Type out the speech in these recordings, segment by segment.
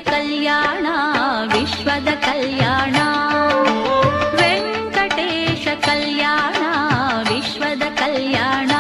कल्याण विश्वद कल्याण वेंकटेश कल्याण विश्वद कल्याण।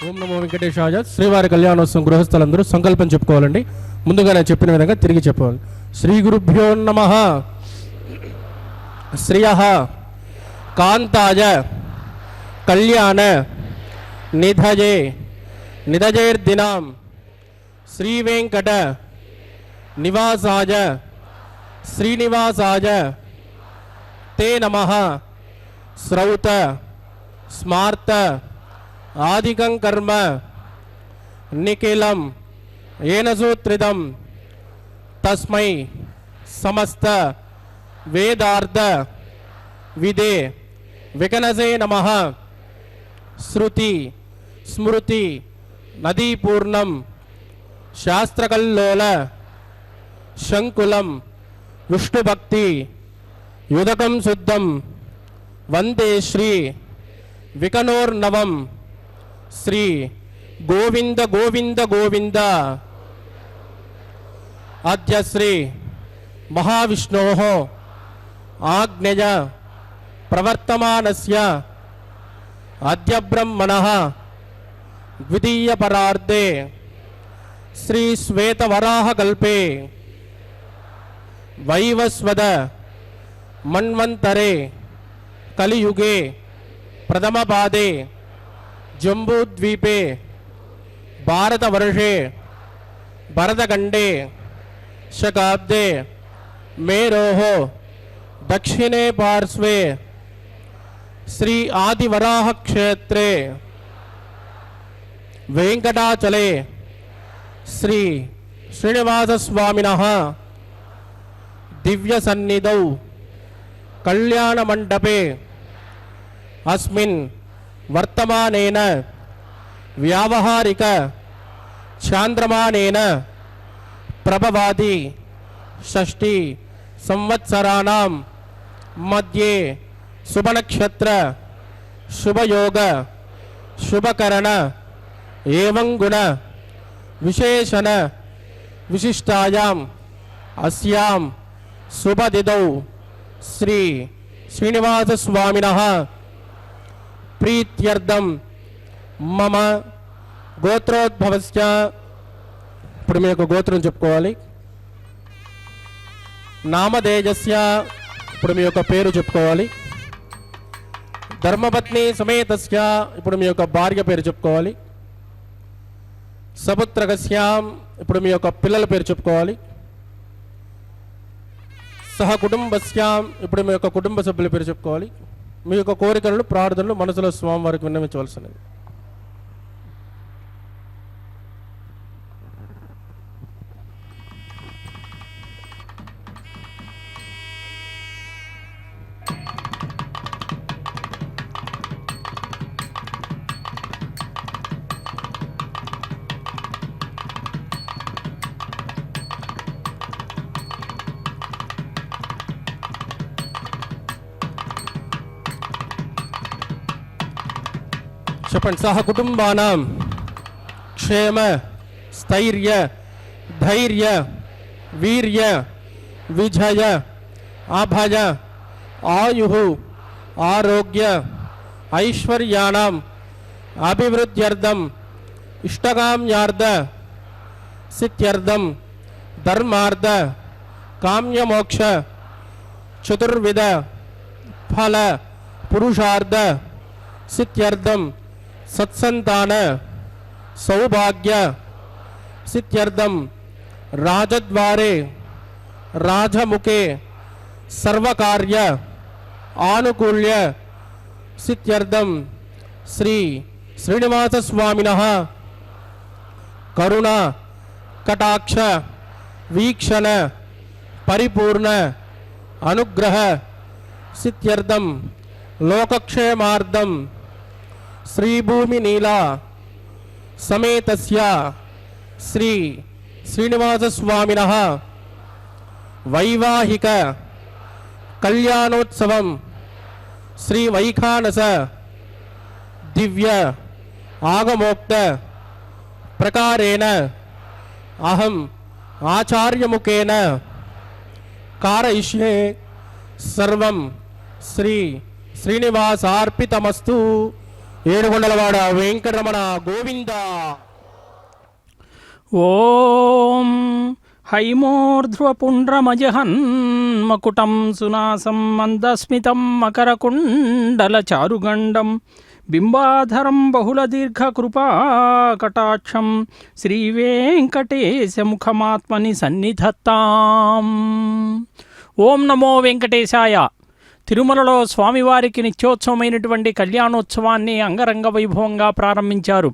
ఓం నమో వెంకటేశాయ. శ్రీవారి కళ్యాణోత్సవం గృహస్థలందరూ సంకల్పం చెప్పుకోవాలండి. ముందుగా నేను చెప్పిన విధంగా తిరిగి చెప్పాలి. శ్రీ గురుభ్యో నమః. శ్రియః కాంతాయ కళ్యాణ నిధయే నిధజేర్దినాం శ్రీ వెంకట నివాసాయ శ్రీనివాసాయ తే నమః. శ్రౌత స్మార్త ఆదికం కర్మ నిఖిలం ఏన సూత్రితం తస్మై సమస్త వేదార్థ విదే వికనసే నమః. శృతి స్మృతి నదీపూర్ణం శాస్త్రకల్లోల శంకులం విష్ణుభక్తి యుదకం శుద్ధం వందే శ్రీ వికనోర్నవం శ్రీ గోవింద గోవింద గోవింద. అద్య శ్రీ మహావిష్ణోః ఆజ్ఞయ ప్రవర్తమానస్య అద్య బ్రహ్మణః ద్వితీయ పరార్ధే శ్రీ శ్వేతవరాహకల్పే వైవస్వద మన్వంతరే కలియుగే ప్రథమపాదే జంబూద్వీపే భారతవర్షే భరతఖండే శకాబ్దే మేరోః దక్షిణే పార్శ్వే శ్రీ ఆదివరాహ క్షేత్రే వెంకటాచలే శ్రీ శ్రీనివాసస్వామినః దివ్య సన్నిధౌ కళ్యాణ మండపే అస్మిన్ వర్తమానేన వ్యావహారిక చాంద్రమానేన ప్రభవాది షష్ఠి సంవత్సరాణం మధ్యే శుభనక్షత్ర శుభయోగ శుభకరణ ఏవం గుణ విశేషణ విశిష్టాయాం అస్యాం శుభదిదౌ శ్రీ శ్రీనివాసస్వామినః ప్రీత్యర్థం మమ గోత్రోద్భవస్య. ఇప్పుడు మీ యొక్క గోత్రం చెప్పుకోవాలి. నామధేయస్య, ఇప్పుడు మీ యొక్క పేరు చెప్పుకోవాలి. ధర్మపత్ని సమేతస్య, ఇప్పుడు మీ యొక్క భార్య పేరు చెప్పుకోవాలి. సపుత్రకస్యాం, ఇప్పుడు మీ యొక్క పిల్లల పేరు చెప్పుకోవాలి. సహ కుటుంబస్యాం, ఇప్పుడు మీ యొక్క కుటుంబ సభ్యుల పేరు చెప్పుకోవాలి. మీ యొక్క కోరికలను ప్రార్థనలు మనసులో స్వామివారికి విన్నవించవలసినది. చెప్పండి. సహ కుటుంబానాం క్షేమ స్థైర్య ధైర్య వీర్య విజయ అభయ ఆయు ఆరోగ్య ఐశ్వర్యాణం అభివృద్ధ్యర్థం ఇష్టకామ్యార్థ సిద్ధ్యర్థం ధర్మార్థ కామ్యమోక్ష చతుర్విధ ఫల పురుషార్థ సిద్ధ్యర్థం సత్సంతాన సౌభాగ్య సిద్ధ్యర్థం రాజద్వారే రాజముఖే సర్వకార్య ఆనుకూల్య సిద్ధ్యర్థం శ్రీ శ్రీనివాసస్వామినః కరుణ కటాక్ష వీక్షణ పరిపూర్ణ అనుగ్రహ సిద్ధ్యర్థం లోకక్షేమార్థం శ్రీభూమి నీలా సమేతస్య శ్రీ శ్రీనివాసస్వామినః వైవాహిక కళ్యాణోత్సవం శ్రీ వైఖానస దివ్య ఆగమోక్త ప్రకారేణ అహం ఆచార్యముఖేన కారయిష్యే సర్వం శ్రీ శ్రీనివాసార్పితమస్తు. ఏడుగొండలవాడ వెంకటరమణ గోవింద. ఓం హైమోర్ధ్వపుండ్రమజహన్మకుటం సునాసం మందస్మితం మకరకుండలచారుగండం బింబాధరం బహుళదీర్ఘకృపాకటాక్షం శ్రీవేంకటేశముఖమాత్మని సన్నిధత్తాం. ఓం నమో వెంకటేశాయ. తిరుమలలో స్వామివారికి నిత్యోత్సవమైనటువంటి కళ్యాణోత్సవాన్ని అంగరంగ వైభవంగా ప్రారంభించారు.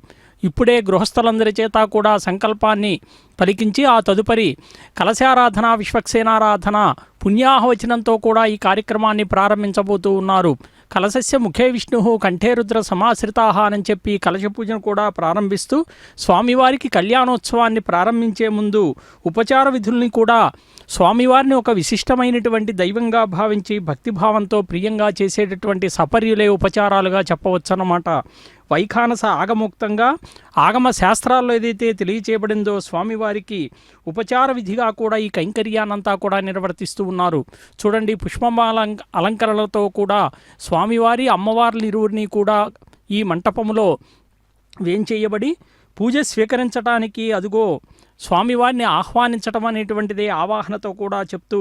ఇప్పుడే గృహస్థులందరి చేత కూడా సంకల్పాన్ని పలికించి ఆ తదుపరి కలశారాధన విశ్వక్సేనారాధన పుణ్యాహవచనంతో కూడా ఈ కార్యక్రమాన్ని ప్రారంభించబోతూ ఉన్నారు. కలశస్య ముఖే విష్ణు కంఠే రుద్ర సమాశ్రితాహ అని చెప్పి కలశ పూజను కూడా ప్రారంభిస్తూ స్వామివారికి కళ్యాణోత్సవాన్ని ప్రారంభించే ముందు ఉపచార విధుల్ని కూడా స్వామివారిని ఒక విశిష్టమైనటువంటి దైవంగా భావించి భక్తిభావంతో ప్రియంగా చేసేటటువంటి సపర్యులే ఉపచారాలుగా చెప్పవచ్చన్నమాట. వైఖానస ఆగమోక్తంగా ఆగమ శాస్త్రాల్లో ఏదైతే తెలియచేయబడిందో స్వామివారికి ఉపచార విధిగా కూడా ఈ కైంకర్యాన్నంతా కూడా నిర్వర్తిస్తూ ఉన్నారు. చూడండి, పుష్పమాల అలంకరణలతో కూడా స్వామివారి అమ్మవార్ల ఇరువురిని కూడా ఈ మంటపములో వేంచేయబడి పూజ స్వీకరించడానికి అదుగో స్వామివారిని ఆహ్వానించటం అనేటువంటిదే ఆవాహనతో కూడా చెప్తూ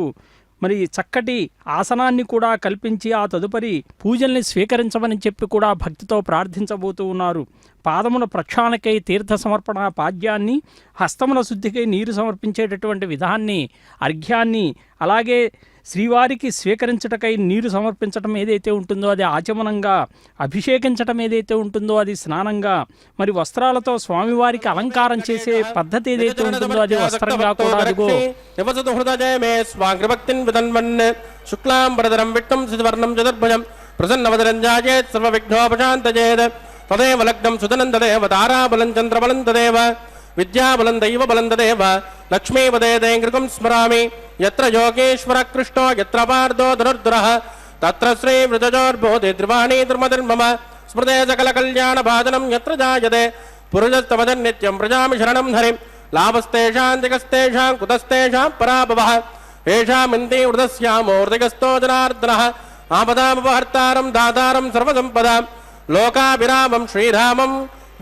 మరి చక్కటి ఆసనాన్ని కూడా కల్పించి ఆ తదుపరి పూజల్ని స్వీకరించమని చెప్పి కూడా భక్తితో ప్రార్థించబోతూ ఉన్నారు. పాదముల ప్రక్షాళనకై తీర్థ సమర్పణ పాద్యాన్ని, హస్తముల శుద్ధికై నీరు సమర్పించేటటువంటి విధాన్ని, అర్ఘ్యాన్ని, అలాగే శ్రీవారికి స్వీకరించటకై నీరు సమర్పించటం ఏదైతే ఉంటుందో అది ఆచమనంగా, అభిషేకించటం ఏదైతే ఉంటుందో అది స్నానంగా, మరి వస్త్రాలతో స్వామివారికి అలంకారం చేసే పద్ధతి ఏదైతే ఉంటుందో అది వస్త్రంగా కూడా అదిగో శుక్లాంబరధరం విష్ణుం శశివర్ణం చతుర్భుజం ప్రసన్నవదరంజాయేత్ సర్వవిఘ్నోపశాంతయేత్ తదేవ లగ్నం సుదనం తదేవ తారాబలం చంద్రబలం తదేవ విద్యాబలం దైవబలం తదేవ లక్ష్మీపదేదైంకృకం స్మరామి యత్ర యోగేశ్వర కృష్ణో యత్ర పార్థో ధనుర్ధరః తత్ర శ్రీ వృజజోర్బోధి ధ్రువాణి ధర్మధర్మమ స్మృతే సకల కళ్యాణ భాజనం యత్ర జాయతే పురుషస్తమజన్ నిత్యం ప్రజామి శరణం హరిం లాభస్తేషాం దిగస్తేషాం కుతస్తేషాం పరాభవః ఏషామింతే వృధస్యామోర్దిగస్తో జనార్దనః ఆపదామపహర్తారం దాతారం సర్వసంపదాం లోకాభిరామం శ్రీరామం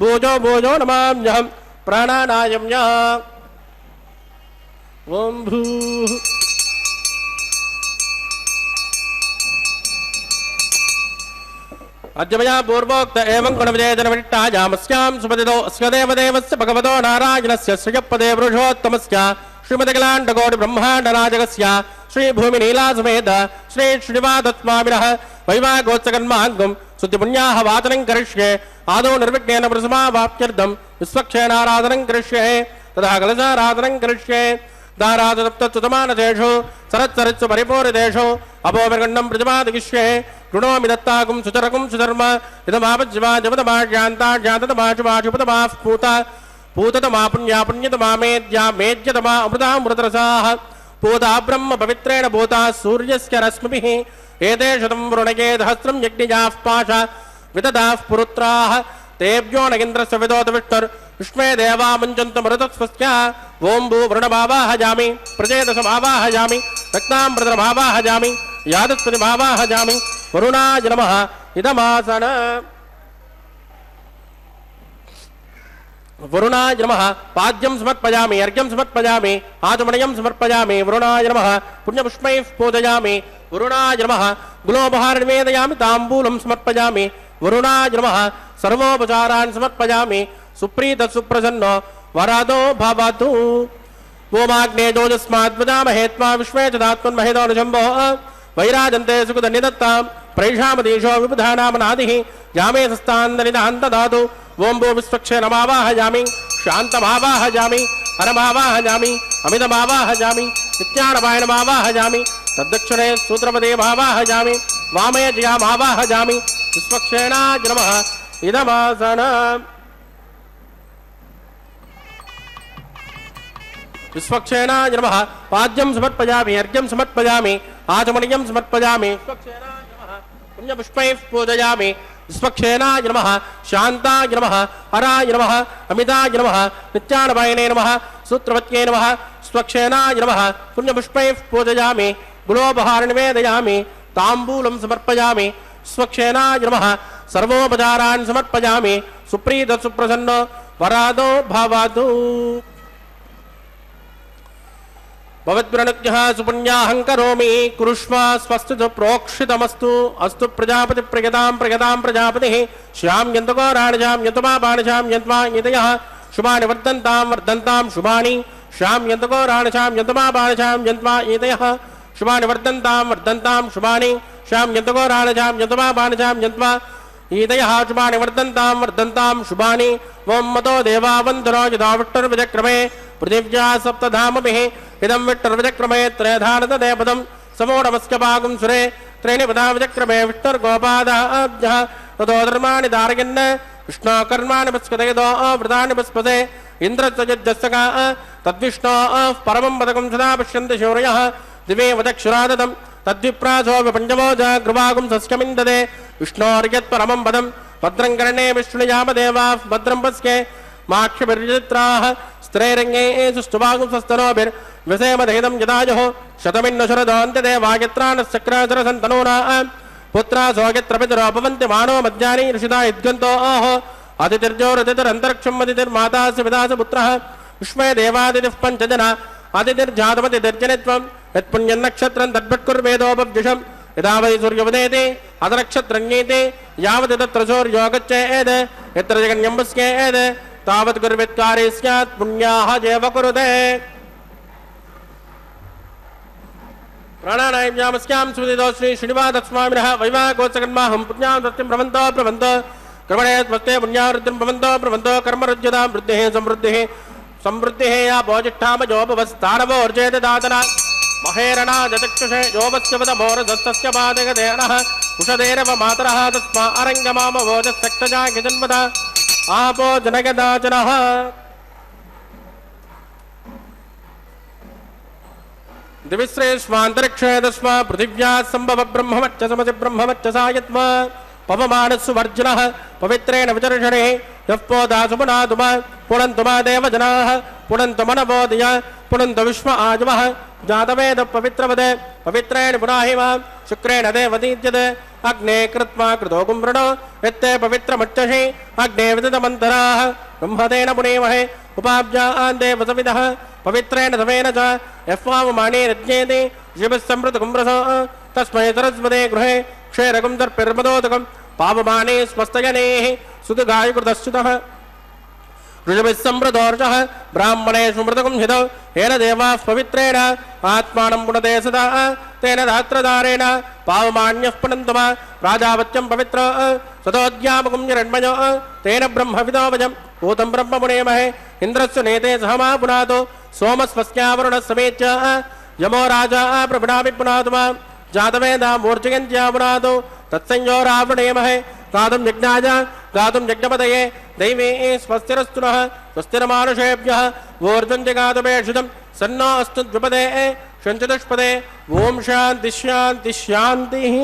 భూజో భూజో నమామ్యహం ప్రాణానాయమ్య ఓం భూ అద్యమయా పూర్వోక్త ఏవం గుణవిజేతన విట్టాయామస్యాం సుపదితో అస్య దేవదేవస్య భగవతో నారాయణస్య శ్రియపదే పురుషోత్తమస్య శ్రీమతికలాండకోటి బ్రహ్మాండరాజకస్య శ్రీభూమి నీలాసమేత శ్రీ శ్రీనివాసస్వామినః వైవాగోత్సకర్మాంగం శుద్ధిపుణ్యాః వాచనం కరిష్యే ఆదౌ నిర్విఘ్నేన ప్రసమావాప్త్యర్థం విశ్వక్షేణారాధనం కరిష్యే తదా కలశారాధనం కరిష్యే దారాదప్తమానదేషు సరత్సరత్సు పరిపూరిదేషు అపోమర్గండం ప్రజమాదిగిష్యే గృణోమి దత్తాకుం సుచరకుం సుధర్మ ఇదమాపజ్యమాజపదమాజ్యాంతాజ్యాంతమాశుమాశుపదమాః పూత పూతతమా పుణ్యా పుణ్యతమా మేద్యా మేద్యతమా అమృతామృతరసాః పూతా బ్రహ్మ పవిత్రేణ భూతా సూర్యస్య రశ్మిభిః ఏతే శతం వృణగే సహస్రం యజ్ఞజాః పాశ విదదాః పురుత్రాః తేభ్యో నగేంద్రస్య విదోత విష్ణుర్ విష్మే దేవా ముంచంతు మరుతస్వస్య ఓం భూ వృణమావాహజామి ప్రజేదశమావాహజామి రక్తామృతమావాహజామి యాదస్పతిమావాహజామి వరుణాయ నమః ఇదమాసన వరుణాయ నమః పాద్యం సమర్పయామి అర్ఘ్యం సమర్పయామి ఆచమనయం సమర్పయామి వరుణాయ నమః పుణ్యపుష్పైః పూజయామి వరుణాయ నమః గులోపహార నివేదయామి తాంబూలం సమర్పయామి వరుణాయ నమః సర్వోపచారాన్ సమర్పయామి సుప్రీత సుప్రసన్నో వరాదో భవతు ఓమాగ్నేజోజస్మాద్వజామహే త్వా విశ్వే చదాత్మన్మహేదోనుజంబో వైరాజంతే సుఖదన్యదత్తాం ప్రైషామదీశో విబుధానామనాదిః యామే సస్తాందనిదాంతదాతు ఓం భూ విశ్వక్షేణమావాహయామి శాంతమావాహయామి హరమావాహయామి అమితమావాహయామి నిత్యానపాయనమావాహయామి తద్దక్షిణే సూత్రపదేమావాహయామి వామే జయామావాహయామి విశ్వక్షేణాయ నమః ఇదమాసన విశ్వక్షేణాయ నమః పాద్యం సమర్పయామి అర్ఘ్యం సమర్పయామి ఆచమనీయం సమర్పయామి విశ్వక్షేణాయ నమః పుణ్యపుష్పైః పూజయామి విశ్వక్షేణాయ నమః శాంతాయ నమః హరాయ నమః అమితాయ నమః నిత్యానపాయనే నమః సూత్రవత్యే నమః విశ్వక్షేణాయ నమః పుణ్యపుష్పైః పూజయామి గులోపహార నివేదయామి తాంబూలం సమర్పయామి విశ్వక్షేణాయ నమః సర్వోపచారాన్ సమర్పయామి సుప్రీత సుప్రసన్నో వరాదో భవతు భవద్వ్రణుజ్ఞః సుపుణ్యాహం కరోమి కురుష్వ స్వస్తితో ప్రోక్షితమస్తు అస్తు ప్రజాపతి ప్రగతాం ప్రగతాం ప్రజాపతిః శ్యామ్యంతకోరాణిజాం యంతమాపాణిజాం యంత్వా యతయః శుభాని వర్ధంతాం వర్ధంతాం శుభాని శ్యామ్యంతకోరాణిజాం యంతమాపాణిజాం యంత్వా యతయః శుభాని వర్ధంతాం వర్ధంతాం శుభాని శ్యామ్యంతకోరాణిజాం యంతమాపాణిజాం యంత్వా ఈదయః శుభాని వర్ధంతాం వర్ధంతాం శుభాని ఓం మతో దేవావంతరో యదా విష్ణుర్విచక్రమే పృథివ్యా సప్తధామభిః ఇదం విష్ణుర్విచక్రమే త్రేధానతదేపదం సమోఢమస్య భాగం సురే త్రీణి పదా విచక్రమే విష్ణుర్గోపాదాభ్యః తతో ధర్మాణి ధారయన్ విష్ణో కర్మాణి పస్కతయదో వృతాని పస్పతే ఇంద్రత్వజస్సకా తద్విష్ణో పరమం పదకం సదా పశ్యంతి శౌర్యః దివే వదక్షురాదతం తద్విప్రాసో పంచమో జాగృవాగం సస్యమిందదే విష్ణోర్యత్ పరమం పదం భద్రం కర్ణే విష్ణుయామ దేవాః భద్రం పశ్కే మాక్షభిర్యజత్రాః స్త్రైరంగే సుష్ఠువాగుంసస్తనోభిర్విసేమదహితం యదాయుః శతమిన్ను శరదోऽन्त्यदेवायत्राणश्चक्राचरसन्तनूनाः पुत्रा सोगित्रपितरोपवन्ति मानो मध्यानि ऋषिता इद्गन्तो आहो अतिथिर्जोरतिथिरन्तरिक्षम् अतिथिर्मातास्य पितास्य पुत्रः विस्मय देवादितिः पञ्चजना अतिथिर्जातमतिथिर्जनित्वम् यत्पुण्यन्नक्षत्रम् तद्भट्कुर्वेदोपव्युषम् यदा वै सूर्योपदेति अतनक्षत्रज्ञेति यावत् तत्र सूर्यो गच्छेत् यत्र जगन्यं पश्येत् तावत् कुर्वित्कारे स्यात् पुण्याः जेव कुरुते प्राणानायम्यामस्यां सुविदितो श्री श्रीनिवासस्वामिनः वैवाहिकोत्सकर्माहं पुण्यां सत्यं प्रवन्तो कर्मणे स्वस्ते पुण्यावृद्धिं प्रवन्तो कर्मरुज्यतां वृद्धिः समृद्धिः या भोजिष्ठामजोपवस्तानवोर्जेत दातना महेरणा जचक्षुषे योपस्य पदमोरधस्तस्य पादगदेनः कुशदेरव मातरः तस्मा अरङ्गमामवोजस्तक्षजा किजन्मद आपो जनगदाचनः दिविश्रेष्वान्तरिक्षे तस्मा पृथिव्या सम्भव ब्रह्मवच्च समसि ब्रह्मवच्च सायत्वा पवमानस्सुवर्जिनः पवित्रेण विचर्षणे यः पोदासु पुनातुम पुनन्तुमा देवजनाः पुनन्तु मनवोदय पुनन्तु विश्व आजवः जातवेद पवित्रवदे पवित्रेण पुनाहिम शुक्रेण देवदीज्यते अग्ने कृत्वा कृतो कुम्भृणो यत्ते पवित्रमच्चषि अग्ने विदितमन्तराः ब्रह्मतेन पुनेमहे उपाब्जान् देवसविदः पवित्रेण सवेन च यस्वावमाने रज्ञेति शिवस्समृतकुम्भ्रसो तस्मै सरस्वते गृहे क्षेरकं दर्पिर्मदोदकं पावमाने स्वस्तयनेः सुदगायुकृतश्चितः ऋषभिस्समृतोर्षः ब्राह्मणेषु मृतकं हितौ येन देवाः पवित्रेण आत्मानं पुनते सदा तेन धात्रधारेण पावमान्यः पुनन्तुम प्राजापत्यं पवित्र सतोऽध्यापकं हिरण्मयो तेन ब्रह्मविदोवजं भूतं ब्रह्म पुनेमहे इन्द्रस्य नेते सहमा पुनातो सोमस्वस्यावरुणः समेत्य यमो राजा प्रभुनापि पुनातुम जातवेदा मूर्जयन्त्या पुनातो तत्संयोरावृणेमहे गातुं यज्ञाय गातुं यज्ञपतये दैवे स्वस्तिरस्तु नः स्वस्तिरमानुषेभ्यः ऊर्ध्वं जगातुपेक्षितं सन्नो अस्तु द्विपदे षञ्चतुष्पदे ॐ शान्ति शान्ति शान्तिः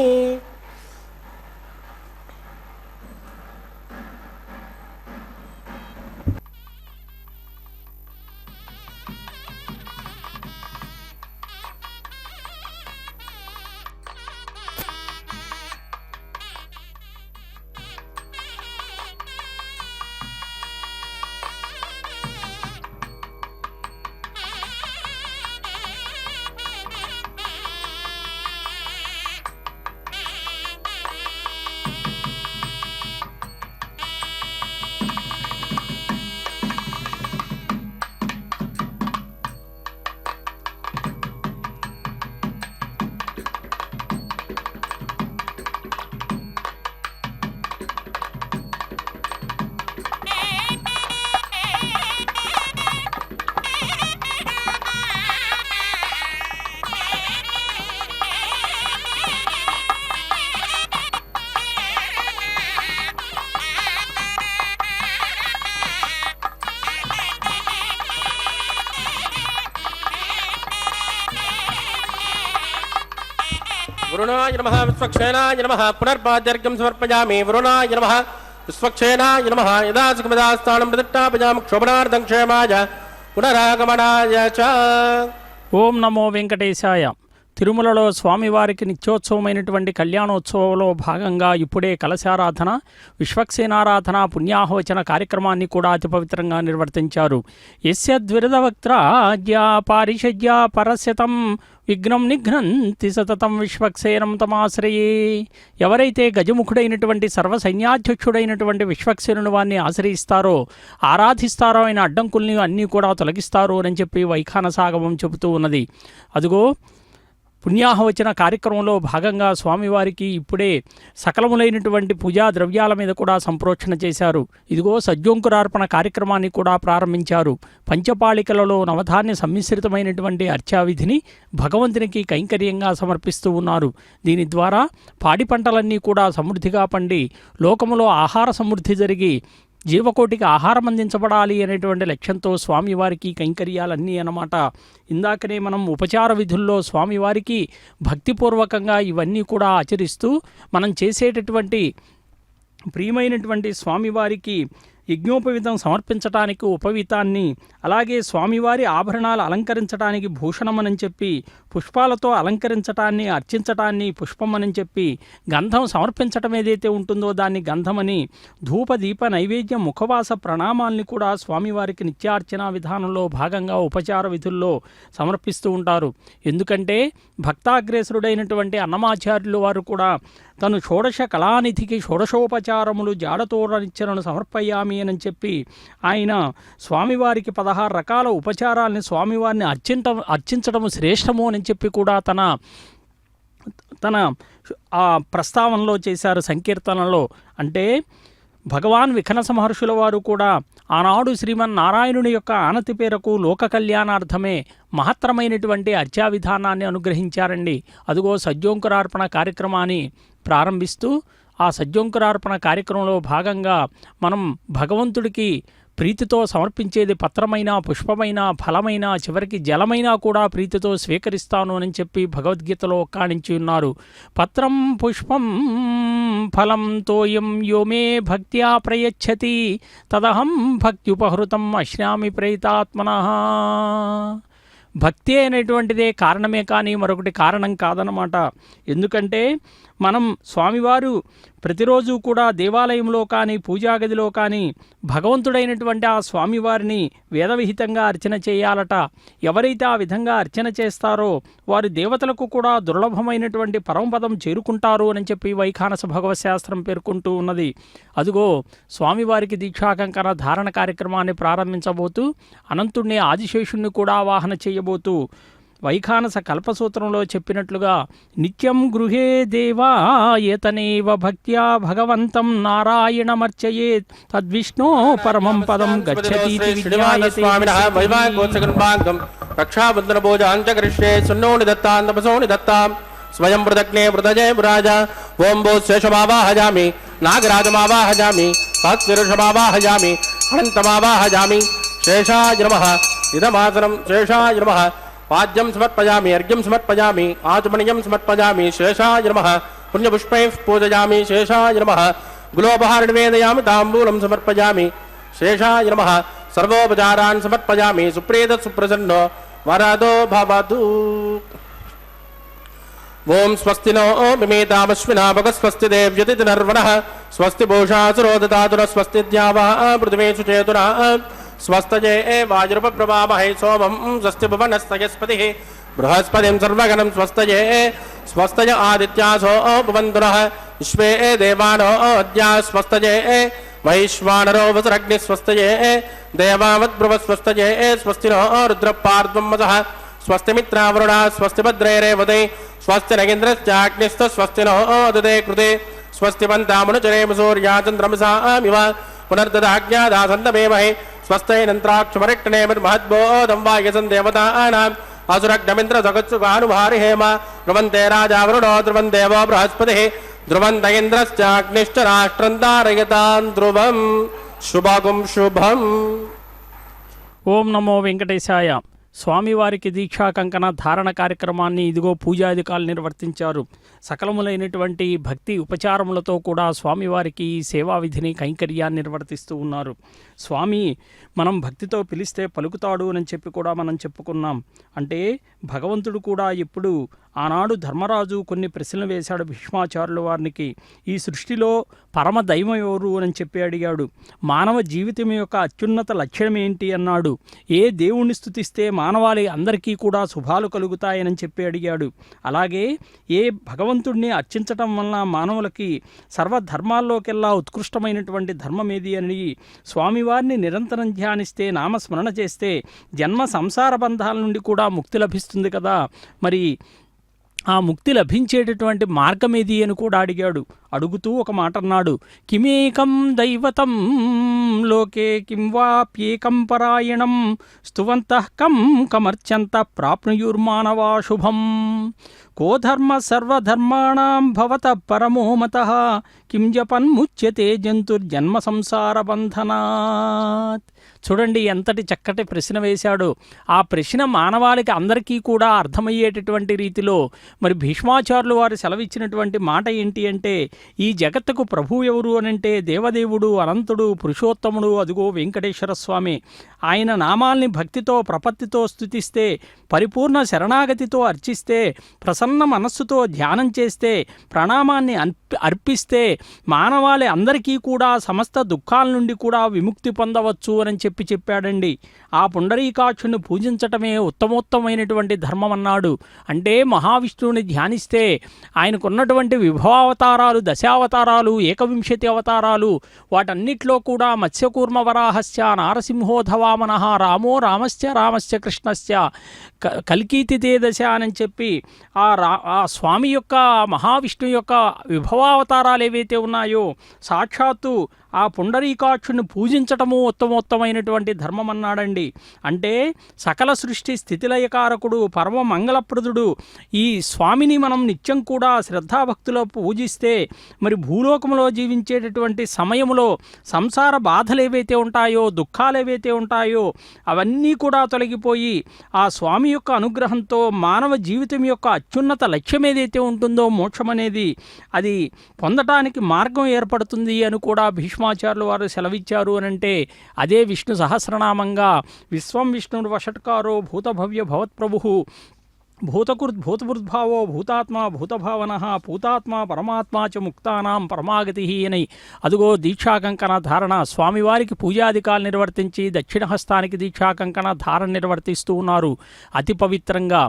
वरुणाय नमः विश्वक्षेनाय नमः पुनर्पाद्यर्घ्यं समर्पयामि वरुणाय नमः विश्वक्षेनाय नमः यदा सुखमदास्थानं प्रतिष्ठापयामि क्षोभनार्थं क्षेमाय पुनरागमनाय च ఓం నమో వెంకటేశాయ. తిరుమలలో స్వామివారికి నిత్యోత్సవమైనటువంటి కళ్యాణోత్సవంలో భాగంగా ఇప్పుడే కలశారాధన, విశ్వక్సేనారాధన, పుణ్యాహోచన కార్యక్రమాన్ని కూడా అతి పవిత్రంగా నిర్వర్తించారు. యస్యద్విరదవక్త్రాజ్యా పారిషజ్యా పరస్యతం విఘ్నం నిఘ్నంతి సతతం విశ్వక్సేనం తమాశ్రయే. ఎవరైతే గజముఖుడైనటువంటి సర్వసైన్యాధ్యక్షుడైనటువంటి విశ్వక్సేనుని వారిని ఆశ్రయిస్తారో, ఆరాధిస్తారో, ఆయన అడ్డంకుల్ని అన్నీ కూడా తొలగిస్తారు అని చెప్పి వైఖానసాగమం చెబుతూ ఉన్నది. అదిగో పుణ్యాహవచన కార్యక్రమంలో భాగంగా స్వామివారికి ఇప్పుడే సకలములైనటువంటి పూజా ద్రవ్యాల మీద కూడా సంప్రోక్షణ చేశారు. ఇదిగో సజ్జోంకురార్పణ కార్యక్రమాన్ని కూడా ప్రారంభించారు. పంచపాళికలలో నవధాన్య సమ్మిశ్రితమైనటువంటి అర్చావిధిని భగవంతునికి కైంకర్యంగా సమర్పిస్తూ ఉన్నారు. దీని ద్వారా పాడి పంటలన్నీ కూడా సమృద్ధిగా పండి లోకములో ఆహార సమృద్ధి జరిగి జీవకోటికి ఆహారం అందించబడాలి అనేటువంటి లక్ష్యంతో స్వామివారికి కైంకర్యాలన్నీ అన్నమాట. ఇందాకనే మనం ఉపచార విధుల్లో స్వామివారికి భక్తిపూర్వకంగా ఇవన్నీ కూడా ఆచరిస్తూ మనం చేసేటటువంటి ప్రియమైనటువంటి స్వామివారికి యజ్ఞోపవీతం సమర్పించటానికి ఉపవీతాన్ని, అలాగే స్వామివారి ఆభరణాలు అలంకరించడానికి భూషణమని చెప్పి, పుష్పాలతో అలంకరించటాన్ని అర్చించటాన్ని పుష్పమని చెప్పి, గంధం సమర్పించటం ఏదైతే ఉంటుందో దాన్ని గంధమని, ధూప దీప నైవేద్యం ముఖవాస ప్రణామాల్ని కూడా స్వామివారికి నిత్యార్చన విధానంలో భాగంగా ఉపచార విధుల్లో సమర్పిస్తూ ఉంటారు. ఎందుకంటే భక్తాగ్రేసరుడైనటువంటి అన్నమాచార్యులు వారు కూడా తను షోడశ కళానిధికి షోడశోపచారములు జాడతోరనిచ్చలను సమర్పయామి అని చెప్పి ఆయన స్వామివారికి 16 రకాల ఉపచారాలని స్వామివారిని అర్చించడము శ్రేష్టము అని చెప్పి కూడా తన ఆ ప్రస్తావనలో చేశారు సంకీర్తనలో. అంటే భగవాన్ విఖనస మహర్షుల వారు కూడా ఆనాడు శ్రీమన్నారాయణుని యొక్క ఆనతి పేరకు లోక కళ్యాణార్థమే మహత్తరమైనటువంటి అర్చా విధానాన్ని అనుగ్రహించారండి. అదిగో సజ్జోంకురార్పణ కార్యక్రమాన్ని ప్రారంభిస్తూ ఆ సజ్జోంకురార్పణ కార్యక్రమంలో భాగంగా మనం భగవంతుడికి ప్రీతితో సమర్పించేది పత్రమైన, పుష్పమైన, ఫలమైన, చివరికి జలమైనా కూడా ప్రీతితో స్వీకరిస్తాను అని చెప్పి భగవద్గీతలో ఒక్కాణించి ఉన్నారు. పత్రం పుష్పం ఫలం తోయం యోమే భక్త్యా ప్రయచ్చతి తదహం భక్త్యుపహృతం అశ్నామి ప్రయితాత్మనః. భక్తి అనేటువంటిదే కారణమే కానీ మరొకటి కారణం కాదనమాట. ఎందుకంటే మనం స్వామివారు ప్రతిరోజు కూడా దేవాలయంలో కానీ పూజాగదిలో కానీ భగవంతుడైనటువంటి ఆ స్వామివారిని వేదవిహితంగా అర్చన చేయాలట. ఎవరైతే ఆ విధంగా అర్చన చేస్తారో వారి దేవతలకు కూడా దుర్లభమైనటువంటి పరమపదం చేరుకుంటారు అని చెప్పి వైఖానస భగవశాస్త్రం పేర్కొంటూ ఉన్నది. అదుగో స్వామివారికి దీక్షాకంకణ ధారణ కార్యక్రమాన్ని ప్రారంభించబోతూ అనంతుణ్ణి ఆదిశేషుణ్ణి కూడా ఆవాహన చేయబోతూ వైఖానస కల్పసూత్రంలో చెప్పినట్లుగా నిత్యం గృహే దేవా ఏతనేవ భక్త్యా భగవంతం నారాయణమర్చయేత్ తద్విష్ణో పరమం పదం గచ్చతీతి విజ్ఞాయతే. రక్షాబంధన భోజాంచ కరిష్యే సున్నోని దత్తాం తపసోని దత్తాం స్వయం మృదగ్నే మృదజే మృరాజ ఓం భో శేషమావాహజామి నాగరాజమావాహజామి సహస్రఋషమావాహజామి అనంతమావాహజామి శేషాయ నమః ఇదమాసనం శేషాయ నమః పాద్యం సమర్పయామి అర్ఘ్యం సమర్పయామి ఆచమనీయం సమర్పయామి శేషాయ నమః పుణ్యపుష్పైః పూజయామి శేషాయ నమః గులోపహార నివేదయామి తాంబూలం సమర్పయామి శేషాయ నమః సర్వోపచారాన్ సమర్పయామి సుప్రీత సుప్రసన్నో వరదో భవతు. ఓం స్వస్తి నో మిమేతామశ్వినా భగస్వస్తి దేవ్యతి నర్వణః స్వస్తి భూషాసురో దదాతున స్వస్తి ద్యావా పృథివీషు చేతునా స్వస్తజే వాయురుపప్రవామహై సోమం స్వస్తి భువనస్తయస్పతిః బృహస్పతిం సర్వగణం స్వస్తజే స్వస్తయ ఆదిత్యాసో భువంతునః విశ్వే దేవానో అద్యా స్వస్తజే వైశ్వానరో వసురగ్ని స్వస్తజే దేవావద్భ్రువస్వస్తజే స్వస్తినో రుద్రపార్ద్వం వసః స్వస్తి మిత్రావరుణా స్వస్తి భద్రైరేవతే స్వస్తి నగేంద్రశ్చాగ్నిస్త స్వస్తినో దదే కృతే స్వస్తి వంతామనుచరేమ సూర్యా చంద్రమసామివ పునర్దదాజ్ఞాదాసంతమేమహే స్వస్తైనంత్రాక్షమరిక్తనేమహద్బోధం వాయసం దేవతానాం అసురగ్నమింద్ర జగత్సుగానుభారి హేమ ధ్రువంతే రాజావరుణో ధ్రువం దేవో బృహస్పతిః ధ్రువంత ఇంద్రశ్చాగ్నిశ్చ రాష్ట్రం తారయతాం ధ్రువం శుభగుం శుభం. ఓం నమో వెంకటేశాయ. స్వామివారికి దీక్షా కంకణ ధారణ కార్యక్రమాన్ని ఇదిగో పూజాధికారులు నిర్వర్తించారు. సకలములైనటువంటి భక్తి ఉపచారములతో కూడా స్వామివారికి సేవా విధిని కైంకర్యాన్ని నిర్వర్తిస్తూ ఉన్నారు. స్వామి మనం భక్తితో పిలిస్తే పలుకుతాడు అని చెప్పి కూడా మనం చెప్పుకున్నాం. అంటే భగవంతుడు కూడా ఎప్పుడు ఆనాడు ధర్మరాజు కొన్ని ప్రశ్నలు వేశాడు భీష్మాచార్యుల వారికి. ఈ సృష్టిలో పరమ దైవం ఎవరు అని చెప్పి అడిగాడు. మానవ జీవితం యొక్క అత్యున్నత లక్ష్యం ఏంటి అన్నాడు. ఏ దేవుణ్ణి స్తుతిస్తే మానవాళి అందరికీ కూడా శుభాలు కలుగుతాయని చెప్పి అడిగాడు. అలాగే ఏ భగవంతుడిని అర్చించటం వలన మానవులకి సర్వధర్మాల్లోకెల్లా ఉత్కృష్టమైనటువంటి ధర్మం ఏది అని స్వామివారిని నిరంతరం ధ్యానిస్తే నామస్మరణ చేస్తే జన్మ సంసార బంధాల నుండి కూడా ముక్తి లభిస్తుంది కదా. మరి ఆ ముక్తి లభించేటటువంటి మార్గం ఏది అని కూడా అడిగాడు. అడుగుతూ ఒక మాట అన్నాడు. కిమేకం దైవతం లోకే కిం వాప్యేకం పరాయణం స్తువంతః కం కమర్చంత ప్రాప్నుయుర్మానవా శుభం కో ధర్మ సర్వధర్మాణం భవత పరమో మతః కిం జపన్ముచ్యతే జంతుర్జన్మ సంసార బంధనాత్. చూడండి ఎంతటి చక్కటి ప్రశ్న వేశాడో. ఆ ప్రశ్న మానవాళికి అందరికీ కూడా అర్థమయ్యేటటువంటి రీతిలో మరి భీష్మాచార్యులు వారు సెలవిచ్చినటువంటి మాట ఏంటి అంటే ఈ జగత్తుకు ప్రభు ఎవరు అనంటే దేవదేవుడు, అనంతుడు, పురుషోత్తముడు, అదుగో వెంకటేశ్వర స్వామి. ఆయన నామాల్ని భక్తితో ప్రపత్తితో స్తుతిస్తే, పరిపూర్ణ శరణాగతితో అర్చిస్తే, ప్రసన్న మనస్సుతో ధ్యానం చేస్తే, ప్రణామాన్ని అర్పిస్తే మానవాళి అందరికీ కూడా సమస్త దుఃఖాల నుండి కూడా విముక్తి పొందవచ్చు అని చెప్పాడండి. ఆ పుండరీకాక్షుని పూజించటమే ఉత్తమోత్తమైనటువంటి ధర్మం అన్నాడు. అంటే మహావిష్ణువుని ధ్యానిస్తే ఆయనకున్నటువంటి విభవావతారాలు, దశావతారాలు, 21 అవతారాలు, వాటన్నిటిలో కూడా మత్స్యకూర్మ వరాహస్య నారసింహోధవామనః రామో రామశ్చ కృష్ణశ్చ కల్కీతితే దశ అని చెప్పి ఆ స్వామి యొక్క మహావిష్ణు యొక్క విభవావతారాలు ఏవైతే ఉన్నాయో సాక్షాత్తు ఆ పుండరీకాక్షుని పూజించటము ఉత్తమోత్తమైనటువంటి ధర్మం అన్నాడండి. అంటే సకల సృష్టి స్థితిలయకారకుడు, పరమ మంగళప్రదుడు ఈ స్వామిని మనం నిత్యం కూడా శ్రద్ధాభక్తిలో పూజిస్తే మరి భూలోకంలో జీవించేటటువంటి సమయంలో సంసార బాధలు ఏవైతే ఉంటాయో, దుఃఖాలు ఏవైతే ఉంటాయో అవన్నీ కూడా తొలగిపోయి ఆ స్వామి యొక్క అనుగ్రహంతో మానవ జీవితం యొక్క అత్యున్నత లక్ష్యం ఏదైతే ఉంటుందో మోక్షం అనేది, అది పొందటానికి మార్గం ఏర్పడుతుంది అని కూడా భీష్మాచార్యులు వారు సెలవిచ్చారు అనంటే అదే విష్ణు సహస్రనామంగా విశ్వం విష్ణుడు వషట్కారో భూతభవ్య భవత్ప్రభు భూతభృద్భావో భూతాత్మ భూతభావన భూతాత్మ పరమాత్మ చ ముక్తానాం పరమాగతి అని అదుగో దీక్షాకంకణ ధారణ స్వామివారికి పూజాధికాలు నిర్వర్తించి దక్షిణహస్తానికి దీక్షాకంకణ ధారణ నిర్వర్తిస్తూ ఉన్నారు అతి పవిత్రంగా.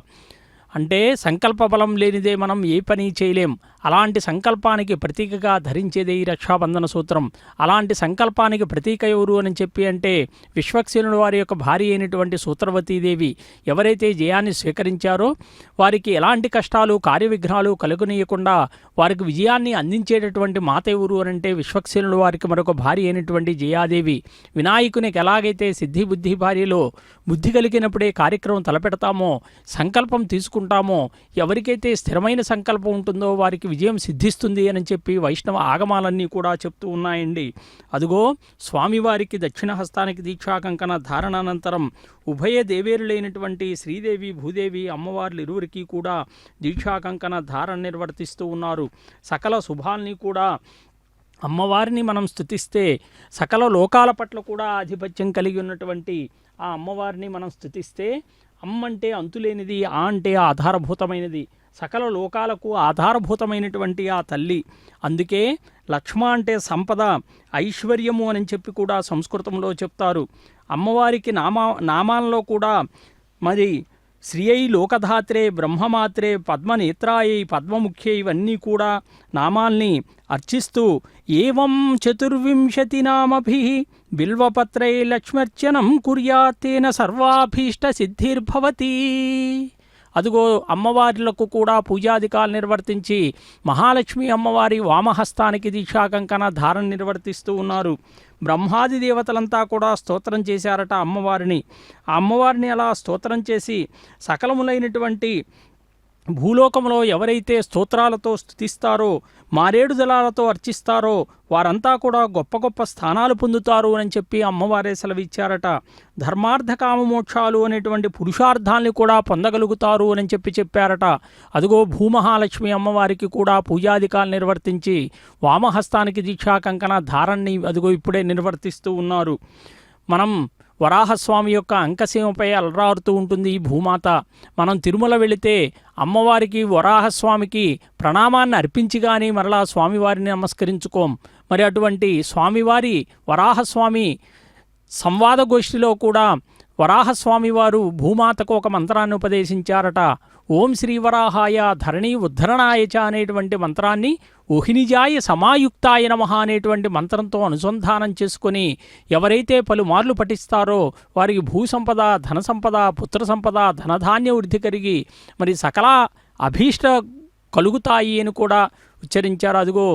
అంటే సంకల్ప బలం లేనిదే మనం ఏ పని చేయలేం. అలాంటి సంకల్పానికి ప్రతీకగా ధరించేదే ఈ రక్షాబంధన సూత్రం. అలాంటి సంకల్పానికి ప్రతీక ఎవరు అని చెప్పి అంటే విశ్వక్సేనుడు వారి యొక్క భార్య అయినటువంటి సూత్రవతీదేవి. ఎవరైతే జయాన్ని స్వీకరించారో వారికి ఎలాంటి కష్టాలు కార్యవిఘ్నాలు కలుగనీయకుండా వారికి విజయాన్ని అందించేటటువంటి మాత ఎవరు అనంటే విశ్వక్సేనుడు వారికి మరొక భార్య అయినటువంటి జయాదేవి. వినాయకునికి ఎలాగైతే సిద్ధి బుద్ధి భార్యలో బుద్ధి కలిగినప్పుడే కార్యక్రమం తలపెడతామో, సంకల్పం తీసుకుంటామో, ఎవరికైతే స్థిరమైన సంకల్పం ఉంటుందో వారికి విజయం సిద్ధిస్తుంది అని చెప్పి వైష్ణవ ఆగమాలన్నీ కూడా చెప్తూ ఉన్నాయండి. అదుగో స్వామివారికి దక్షిణహస్తానికి దీక్షాకంకణ ధారణానంతరం ఉభయ దేవేరులైనటువంటి శ్రీదేవి భూదేవి అమ్మవార్లు ఇరువురికి కూడా దీక్షాకంకణ ధారణ నిర్వర్తిస్తూ ఉన్నారు. సకల శుభాల్ని కూడా అమ్మవారిని మనం స్తుతిస్తే సకల లోకాల పట్ల కూడా ఆధిపత్యం కలిగి ఉన్నటువంటి ఆ అమ్మవారిని మనం స్తుతిస్తే, అమ్మ అంటే అంతులేనిది, ఆ అంటే ఆధారభూతమైనది, సకల లోకాలకు ఆధారభూతమైనటువంటి ఆ తల్లి. అందుకే లక్ష్మ అంటే సంపద, ఐశ్వర్యము అని చెప్పి కూడా సంస్కృతంలో చెప్తారు. అమ్మవారికి నామాల్లో కూడా మరి శ్రీయై లోకధాత్రే బ్రహ్మమాత్రే పద్మనేత్రాయై పద్మముఖ్యై ఇవన్నీ కూడా నామాల్ని అర్చిస్తూ ఏవం 24 నామభిః బిల్వపత్రై లక్ష్మర్చనం కుర్యాత్తేన సర్వాభీష్ట సిద్ధిర్భవతి. అదుగో అమ్మవార్లకు కూడా పూజాధికాలు నిర్వర్తించి మహాలక్ష్మి అమ్మవారి వామహస్తానికి దీక్షాకంకణ ధారణ నిర్వర్తిస్తూ ఉన్నారు. బ్రహ్మాది దేవతలంతా కూడా స్తోత్రం చేశారట అమ్మవారిని. ఆ అమ్మవారిని అలా స్తోత్రం చేసి సకలములైనటువంటి భూలోకంలో ఎవరైతే స్తోత్రాలతో స్తుతిస్తారో, మారేడు దళాలతో అర్చిస్తారో వారంతా కూడా గొప్ప గొప్ప స్థానాలు పొందుతారు అని చెప్పి అమ్మవారే సెలవిచ్చారట. ధర్మార్థ కామమోక్షాలు అనేటువంటి పురుషార్థాలని కూడా పొందగలుగుతారు అని చెప్పారట. అదిగో భూమహాలక్ష్మి అమ్మవారికి కూడా పూజాధికాలు నిర్వర్తించి వామహస్తానికి దీక్షాకంకణ ధారణని అదిగో ఇప్పుడే నిర్వర్తిస్తూ ఉన్నారు. మనం వరాహస్వామి యొక్క అంకసీమపై అలరారుతూ ఉంటుంది ఈ భూమాత. మనం తిరుమల వెళితే అమ్మవారికి వరాహస్వామికి ప్రణామాన్ని అర్పించి కానీ మరలా స్వామివారిని నమస్కరించుకోం. మరి అటువంటి స్వామివారి వరాహస్వామి సంవాద గోష్ఠిలో కూడా వరాహస్వామి వారు భూమాతకు ఒక మంత్రాన్ని ఉపదేశించారట. ఓం శ్రీవరాహాయ ధరణి ఉద్ధరణాయ చ అనేటువంటి మంత్రాన్ని ఓహినిజాయ సమాయుక్తాయ నమః అనేటువంటి మంత్రంతో అనుసంధానం చేసుకొని ఎవరైతే పలుమార్లు పఠిస్తారో వారికి భూసంపద, ధన సంపద, పుత్ర సంపద, ధనధాన్య వృద్ధి కలిగి మరి సకల అభీష్ట కలుగుతాయి అని కూడా ఉచ్చరించారు. అదిగో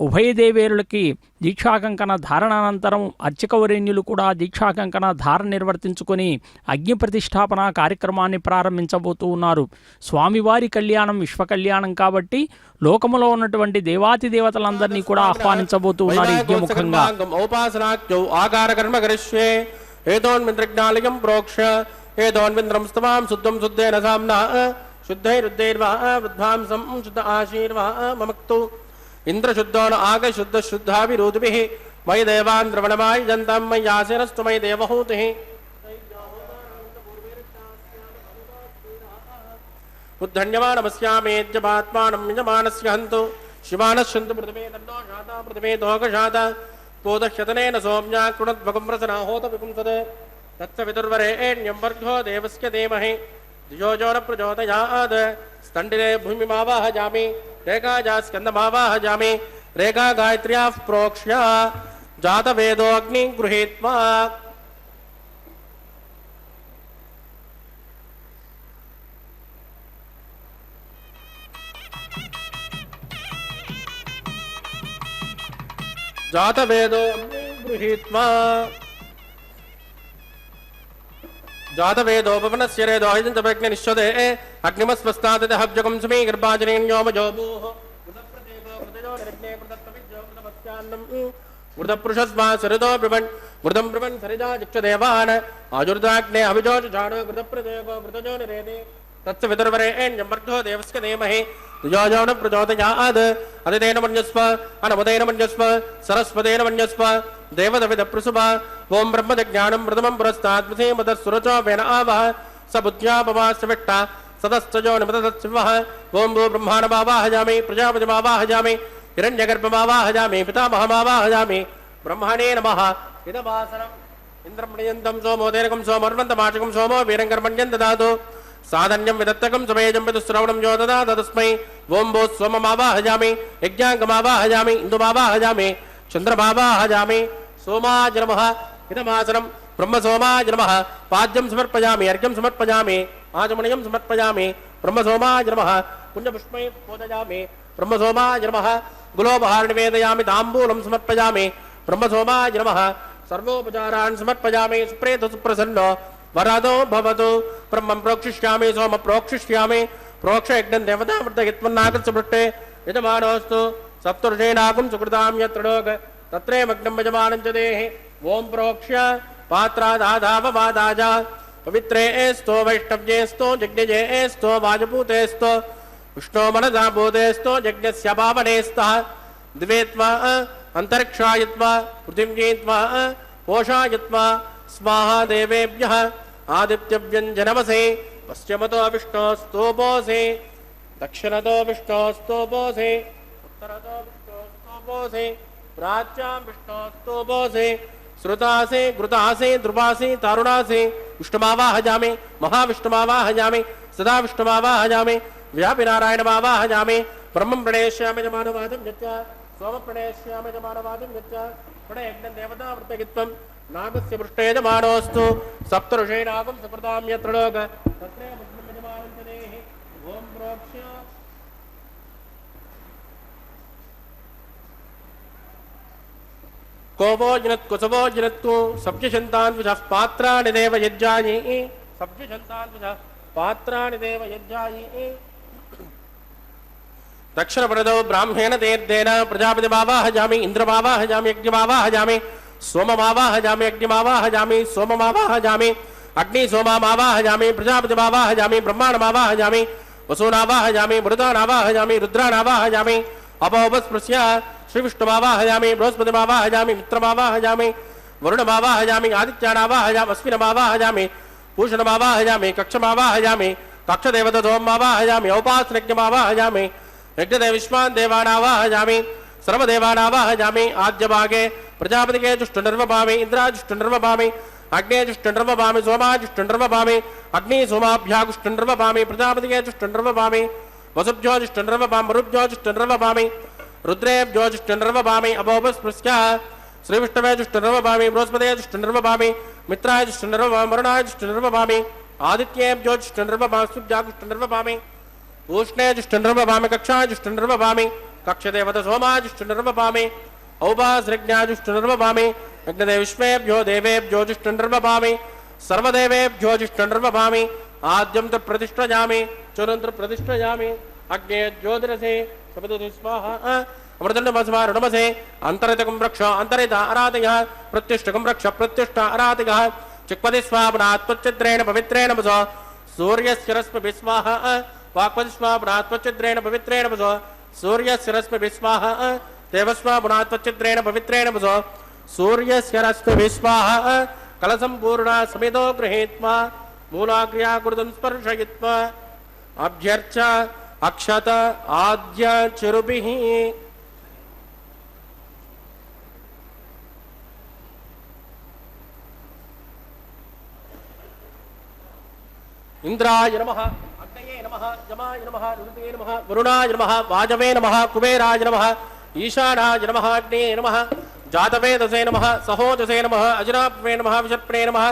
ఉభయ దేవేరులకి దీక్షాకంకణ ధారణానంతరం అర్చకవరేణ్యులు కూడా దీక్షాకంకణ ధారణ నిర్వర్తించుకొని అగ్ని ప్రతిష్టాపన కార్యక్రమాన్ని ప్రారంభించబోతూ ఉన్నారు. స్వామివారి కళ్యాణం విశ్వ కళ్యాణం కాబట్టి లోకములో ఉన్నటువంటి దేవాతి దేవతలందరినీ కూడా ఆహ్వానించబోతూ ఉన్నారు యజ్ఞముఖంగా. इंद्रशुद्धो न आगशुद्धशुद्धाभिरूधिभिः मयि देवान् द्रवणमाय जन्तं मय्यासेनस्तु मयि देवहूतिः उद्धन्यमानमस्यामेज्यमात्मानं यजमानस्य हन्तु शिवानश्यन्तु पृथिवे तन्नो शाता पृथिवे दोगशाता पोदह्यतनेन सोम्या कृणद्भगं रसनाहोत विपुंसत् तत्सवितुर्वरेण्यं वर्गो देवस्य धीमहि धियो जो न प्रचोदयात् स्तण्डिरे भूमिमावाहयामि रेखाजा स्कन्दमावाहयामि रेखा गायत्र्याः प्रोक्ष्य जातवेदो अग्निं गृहीत्वा जातवेदो गृहीत्वा जातवेदोपवनस्य रेदो हिजन्तवेग्निश्वदे अग्निमस्वस्तादहव्यकं सुमे गर्भाजनेन्योमजोभूः वृतपुरुषस्मा सरिदो ब्रुवन् वृतं ब्रुवन् सरिजा जिक्षदेवान् आजुर्दाग्ने अभिजोषाणो वृतप्रदेवो वृतजो निरेदे तत्स विदुर्वरेण्यं वर्गो देवस्य धीमहि धियो न प्रचोदयात् अदितेन मन्यस्व अनमुदेन मन्यस्व सरस्वतेन मन्यस्व देवदविदप्रसुभ ओं ब्रह्मज्ञानं प्रथमं पुरस्तात् मदस्सुरचो वेन आवह स बुद्ध्यापवास्यविट्टा सदस्तजो निमदत्शिवः ओं भो ब्रह्माणमावाहयामि प्रजापतिमावाहयामि हिरण्यगर्भमावाहयामि पितामहमावाहयामि ब्रह्मणे नमः इदमासनम् इन्द्रं प्रणयन्तं सोमोदेनकं सोमर्वन्तमाचकं सोमो वीरङ्कर्मण्यं ददातु साधन्यं विदत्तकं समेजं विदुश्रवणं यो ददात तस्मै ओं भो सोममावाहयामि यज्ञाङ्गमावाहयामि इन्दुमावाहयामि चन्द्रमावाहयामि सोमाय नमः इदमासनं ब्रह्मसोमाय नमः पाद्यं समर्पयामि अर्घ्यं समर्पयामि आचमनीयं समर्पयामि ब्रह्मसोमाय नमः पुण्यपुष्पै पूजयामि ब्रह्मसोमाय नमः गुलोपहार निवेदयामि ताम्बूलं समर्पयामि ब्रह्मसोमाय नमः सर्वोपचारान् समर्पयामि सुप्रेत सुप्रसन्नो वरदो भवतु ब्रह्मं प्रोक्षिष्यामि सोम प्रोक्षिष्यामि प्रोक्षयज्ञं देवतामृतयत्मन्नागस्य पृष्ठे यजमानोऽस्तु सप्तऋषीणागुं सुकृतां यत्र लोक तत्रे मग्नं यजमानं च देहि ओं प्रोक्ष्य पात्रादाधाववादाजा पवित्रे एस्तो वैष्णव्येस्तो जज्ञजेस्तो वाजपूतेस्तो विष्णो मनसा भूतेस्तो यज्ञस्य पावनेस्तः दिवेत्वा अन्तरिक्षायत्वा पृथिव्येत्वा पोषायत्वा स्वाहा देवेभ्यः आदित्यव्यञ्जनमसे पश्चिमतो विष्णोस्तोपोसे दक्षिणतो विष्णोस्तोपोसे उत्तरतो विष्णोस्तोपोसे प्राच्यां विष्णोस्तोपोसे श्रुतासे घृतासे ध्रुवासे तारुणासे विष्णुमावाहयामि महाविष्णुमावाहयामि सदा विष्णुमावाहयामि व्यापिनारायणमावाहयामि ब्रह्मं प्रणेष्यामि जमानवादं यच्च सोमं प्रणेष्यामि जमानवादं यच्च प्रणयज्ञं देवतावृतगित्वं नागस्य पृष्ठे यजमानोऽस्तु सप्तऋषीणागं सुकृतां यत्र लोक तत्रे मग्नं यजमानं च देहि ओं प्रोक्ष्य कोवो जिनत् कुसवो जिनत्तु सब्जशन्तान् विषः पात्राणि देव यज्जायि सब्जशन्तान् विषः पात्राणि देव यज्जायि दक्षिणपरदो ब्राह्मेण तीर्थेन प्रजापतिमावाहयामि इन्द्रमावाहयामि यज्ञमावाहयामि सोममावाहयामि अग्निमावाहयामि सोममावाहयामि अग्निसोममावाहयामि प्रजापतिमावाहयामि ब्रह्माणमावाहयामि वसूनावाहयामि मृदानावाहयामि रुद्रानावाहयामि अपोपस्पृश्य श्रीविष्णुमावाहयामि बृहस्पतिमावाहयामि मित्रमावाहयामि वरुणमावाहयामि आदित्यानावाहयामि अश्विनमावाहयामि पूषणमावाहयामि कक्षमावाहयामि कक्षदेवतोमावाहयामि औपासनज्ञमावाहयामि यज्ञदेविष्मान् देवानावाहयामि सर्वदेवानावाहयामि आद्यभागे प्रजापतिके जुष्टुर्वभामि इन्द्राजुष्टुर्वभामि अग्नेजुष्टुर्वभामि सोमाजुष्टुर्वभामि अग्निसोमाभ्यागुष्टुर्वभामि प्रजापतिके जुष्टुर्वभामि वसुभ्यो जुष्टुर्वभामि मरुभ्यो जुष्टुर्वभामि रुद्रेभ्यो जुष्टुर्वभामि अपोपस्पृश्य श्रीविष्णवे जुष्टुर्वभामि बृहस्पते जुष्टुर्वभामि मित्राय जुष्टुर्वभामि वरुणाय जुष्टुर्वभामि आदित्येभ्यो जुष्टुर्वभामि सूर्यागुष्टुर्वभामि ऊष्णे जुष्टुर्वभामि कक्षाय जुष्टुर्वभामि कक्षदेवत सोमाय जुष्टुर्वभामि औपासृज्ञाय जुष्टुर्वभामि यज्ञदेविष्मेभ्यो देवेभ्यो जुष्टुर्वभामि सर्वदेवेभ्यो जुष्टुर्वभामि आद्यं तु प्रतिष्ठयामि चोरन्त्र प्रतिष्ठयामि अग्ने ज्योतिरसे सपदति स्वाहा अमृतण्डमस्मा ऋणमसे अन्तरितकं रक्ष अन्तरित आराधयः प्रत्युष्टकं रक्ष प्रत्युष्ट आराधयः चिक्पति स्वापनात्मच्चिद्रेण पवित्रेण वसो सूर्यस्य रश्मिभिः स्वाहा वाक्पति स्वापनात्मच्चिद्रेण पवित्रेण वसो सूर्यस्य रश्मिभिः स्वाहा देवस्वा पुनात्वच्चिद्रेण पवित्रेण वसो सूर्यस्य रश्मिभिः स्वाहा कलसम्पूर्णा समितो गृहीत्वा मूलाग्र्या कृतं स्पर्शयित्वा अभ्यर्च अक्षत आद्य चिरुभिः इंद्राय नमः अग्नये नमः यमाय नमः रुद्रे नमः वरुणाय नमः वाजवे नमः कुबेराय नमः ईशानाय नमः अग्नये नमः जातवेदसे नमः सहोदसे नमः अजराप्वे नमः विषप्रे नमः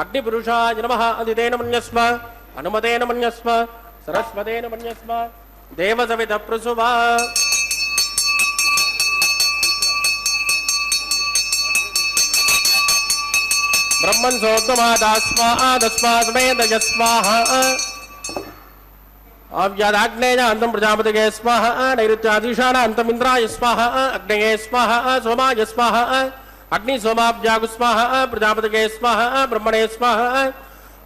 अग्निपुरुषाय नमः अदितेन मन्यस्व अनुमतेन मन्यस्व सरस्वतेन मन्यस्व देवसवितप्रसुवा ब्रह्मन् सोक्तमादास्मादस्मा समेतयस्वाहा अव्यादाग्नेय अन्तं प्रजापतिगे स्वाहा नैऋत्याधीशान अन्तं इन्द्राय स्वाहा अग्नये स्वाहा सोमाय स्वाहा अग्नि सोमाभ्यागु स्वाहा प्रजापतिगे स्वाहा ब्रह्मणे स्वाहा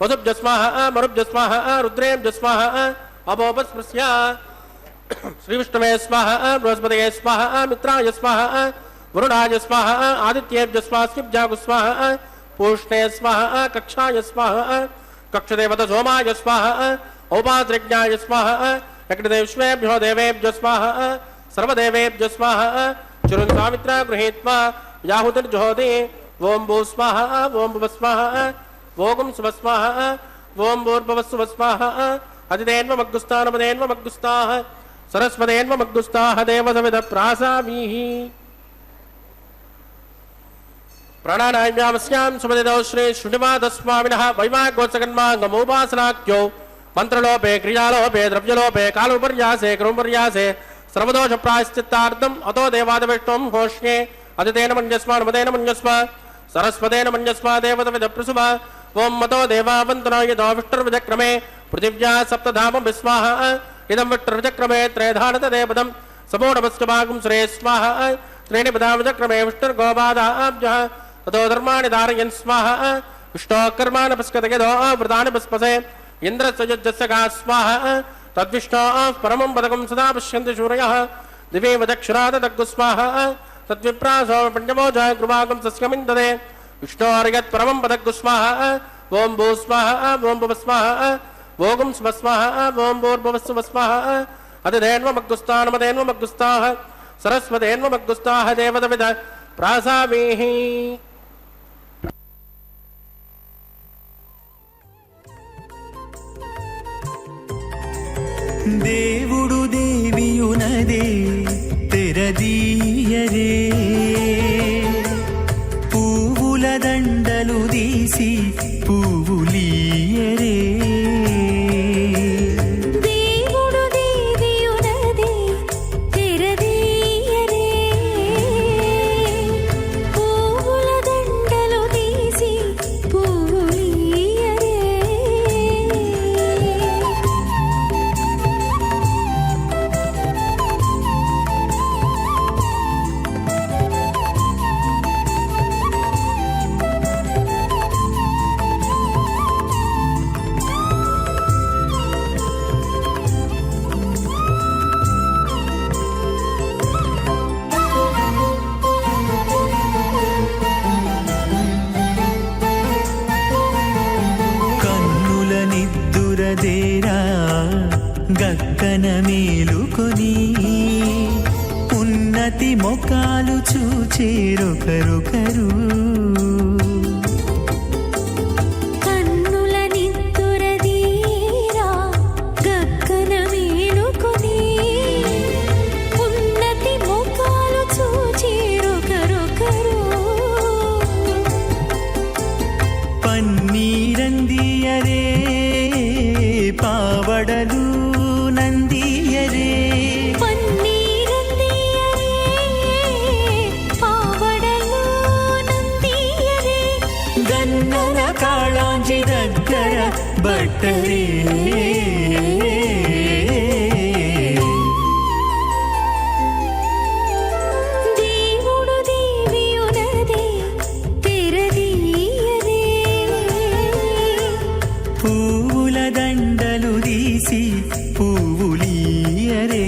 वसुभ्य स्वाहा मरुभ्य स्वाहा रुद्रेभ्य स्वाहा अपोपस्पृश्य श्रीविष्णवे स्वाहा बृहस्पतिगे स्वाहा मित्राय स्वाहा वरुणाय स्वाहा आदित्येभ्य स्वाहा शिवजागु स्वाहा पूष्णे स्वाहा कक्षाय स्वाहा कक्षदेवत सोमाय स्वाहा औपाद्रज्ञाय स्वाहा यज्ञदेवेभ्यो देवेभ्यो स्वाहा सर्वदेवेभ्यो स्वाहा चिरुन् सावित्रा गृहीत्वा याहुतिर्जुहोति ओं भू स्वाहा ओं भुव स्वाहा ओं शुभ स्वाहा ओं भूर्भुवस्सुव स्वाहा अदितेन्वमग्गुस्तानपदेन्वमग्गुस्ताः सरस्वतेन्वमग्गुस्ताः देवसविध प्रासावीः प्राणानाम्यामस्यां सुमदितौ श्री श्रीनिवासस्वामिनः वैवाहिकोत्सकन्माङ्गमोपासनाख्यो मंत्रलोपे क्रियालोपे द्रव्यलोपे कालोपर्यासे क्रमपर्यासे सर्वदोष प्रायश्चित्तार्थम् अतो देवादिविष्णुं घोष्ये अदितेन मन्यस्व अनुमतेन मन्यस्व सरस्वतेन मन्यस्व देवतविदप्रसुव ओं मतो देवावन्तनो यतो विष्णुर्विचक्रमे पृथिव्या सप्तधाम विस्वाहा इदं विष्णुर्विचक्रमे त्रयधानतदेवदं समोढमस्कभागं श्रे स्वाहा त्रीणि पदा विचक्रमे विष्णुर्गोपादाभ्यः ततो धर्माणि धारयन् स्वाहा विष्णोः कर्माणि पश्कतयदो व्रतानि पस्पसे इन्द्रस्य युज्यस्य गा स्वाहा तद्विष्णोः परमं पदकं सदा पश्यन्ति सूरयः दिवे वदक्षरादग्गु स्वाहा तद्विप्रासो पञ्चमोजः कृपाकं सस्यमिन्दते विष्णोर्यत् परमं पदग्गु स्वाहा ओं भू स्वाहा ओं भुव स्वाहा ओं शुभ स्वाहा ओं भूर्भुवस्सुव स्वाहा अदितेन्वमग्गुस्तानमदेन्वमग्गुस्ताः सरस्वतेन्वमग्गुस्ताः देवतविद प्रासावीः దేవుడు దేవియునదే తెరదీయరే పువ్వుల దండలు తీసి పువ్వులీయరే దేవుడు దేవియునదే తెరదీయరే పువ్వుల దండలు తీసి పువ్వులీయరే కన్నుల నిద్దురదేరా గక్కన మేలుకొని ఉన్నతి మొకాలు చూచేరొకరొకరు కన్నుల నిద్దురదీరా గక్కన మేలుకొని ఉన్నతి ముఖాలు చూచేరొకరొకరు పన్నీరందియరే పావడలు నందియరే పన్నీరందియరే పావడలు నందియరే గన్నన కాళాంజి దగ్గర బట్టరే దేవుడు దేవియునదే తెరదీయరే పువ్వుల దండలు తీసి పువ్వులీయరే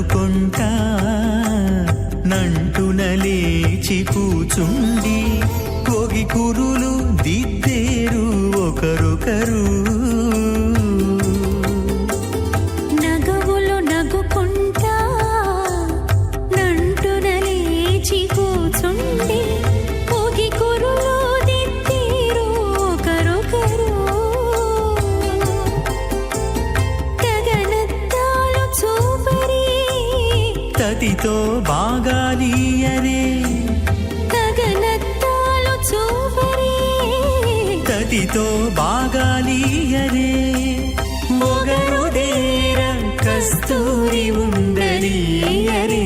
నవ్వుకుంటా నంటున లేచి కూచుండి కోగి కురులు దిద్దేరు ఒకరొకరు నగవులు నగుకుంటా నంటున లేచి కూచుండి పోగి కురులు దిద్దేరు ఒకరొకరు గగనత్తాలు చూపరి తతితో బాగాలియరే గగనత్తాలు చూపరి తతితో బాగాలియరే మొగరు దేర కస్తూరి ఉండలియరే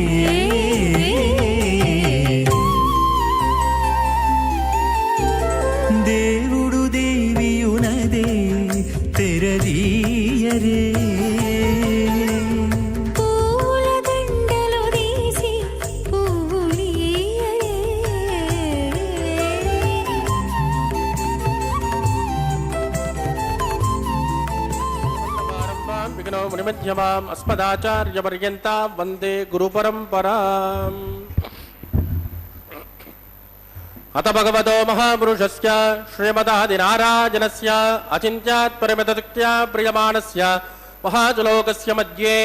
దేవుడు దేవియునదే తెరదీయరే పూల దండలు తీసి పూలియరే విఘ్నో మునిమధ్యమాం అస్మదాచార్యపర్యంతాం వందే గురుపరంపరాం. అత భగవతో మహాపురుషస్య శ్రీమదాదినారాయణస్య అచింత్యాత్ పరిమితశక్త్యా ప్రియమాణస్య మహాజలోకస్య మధ్యే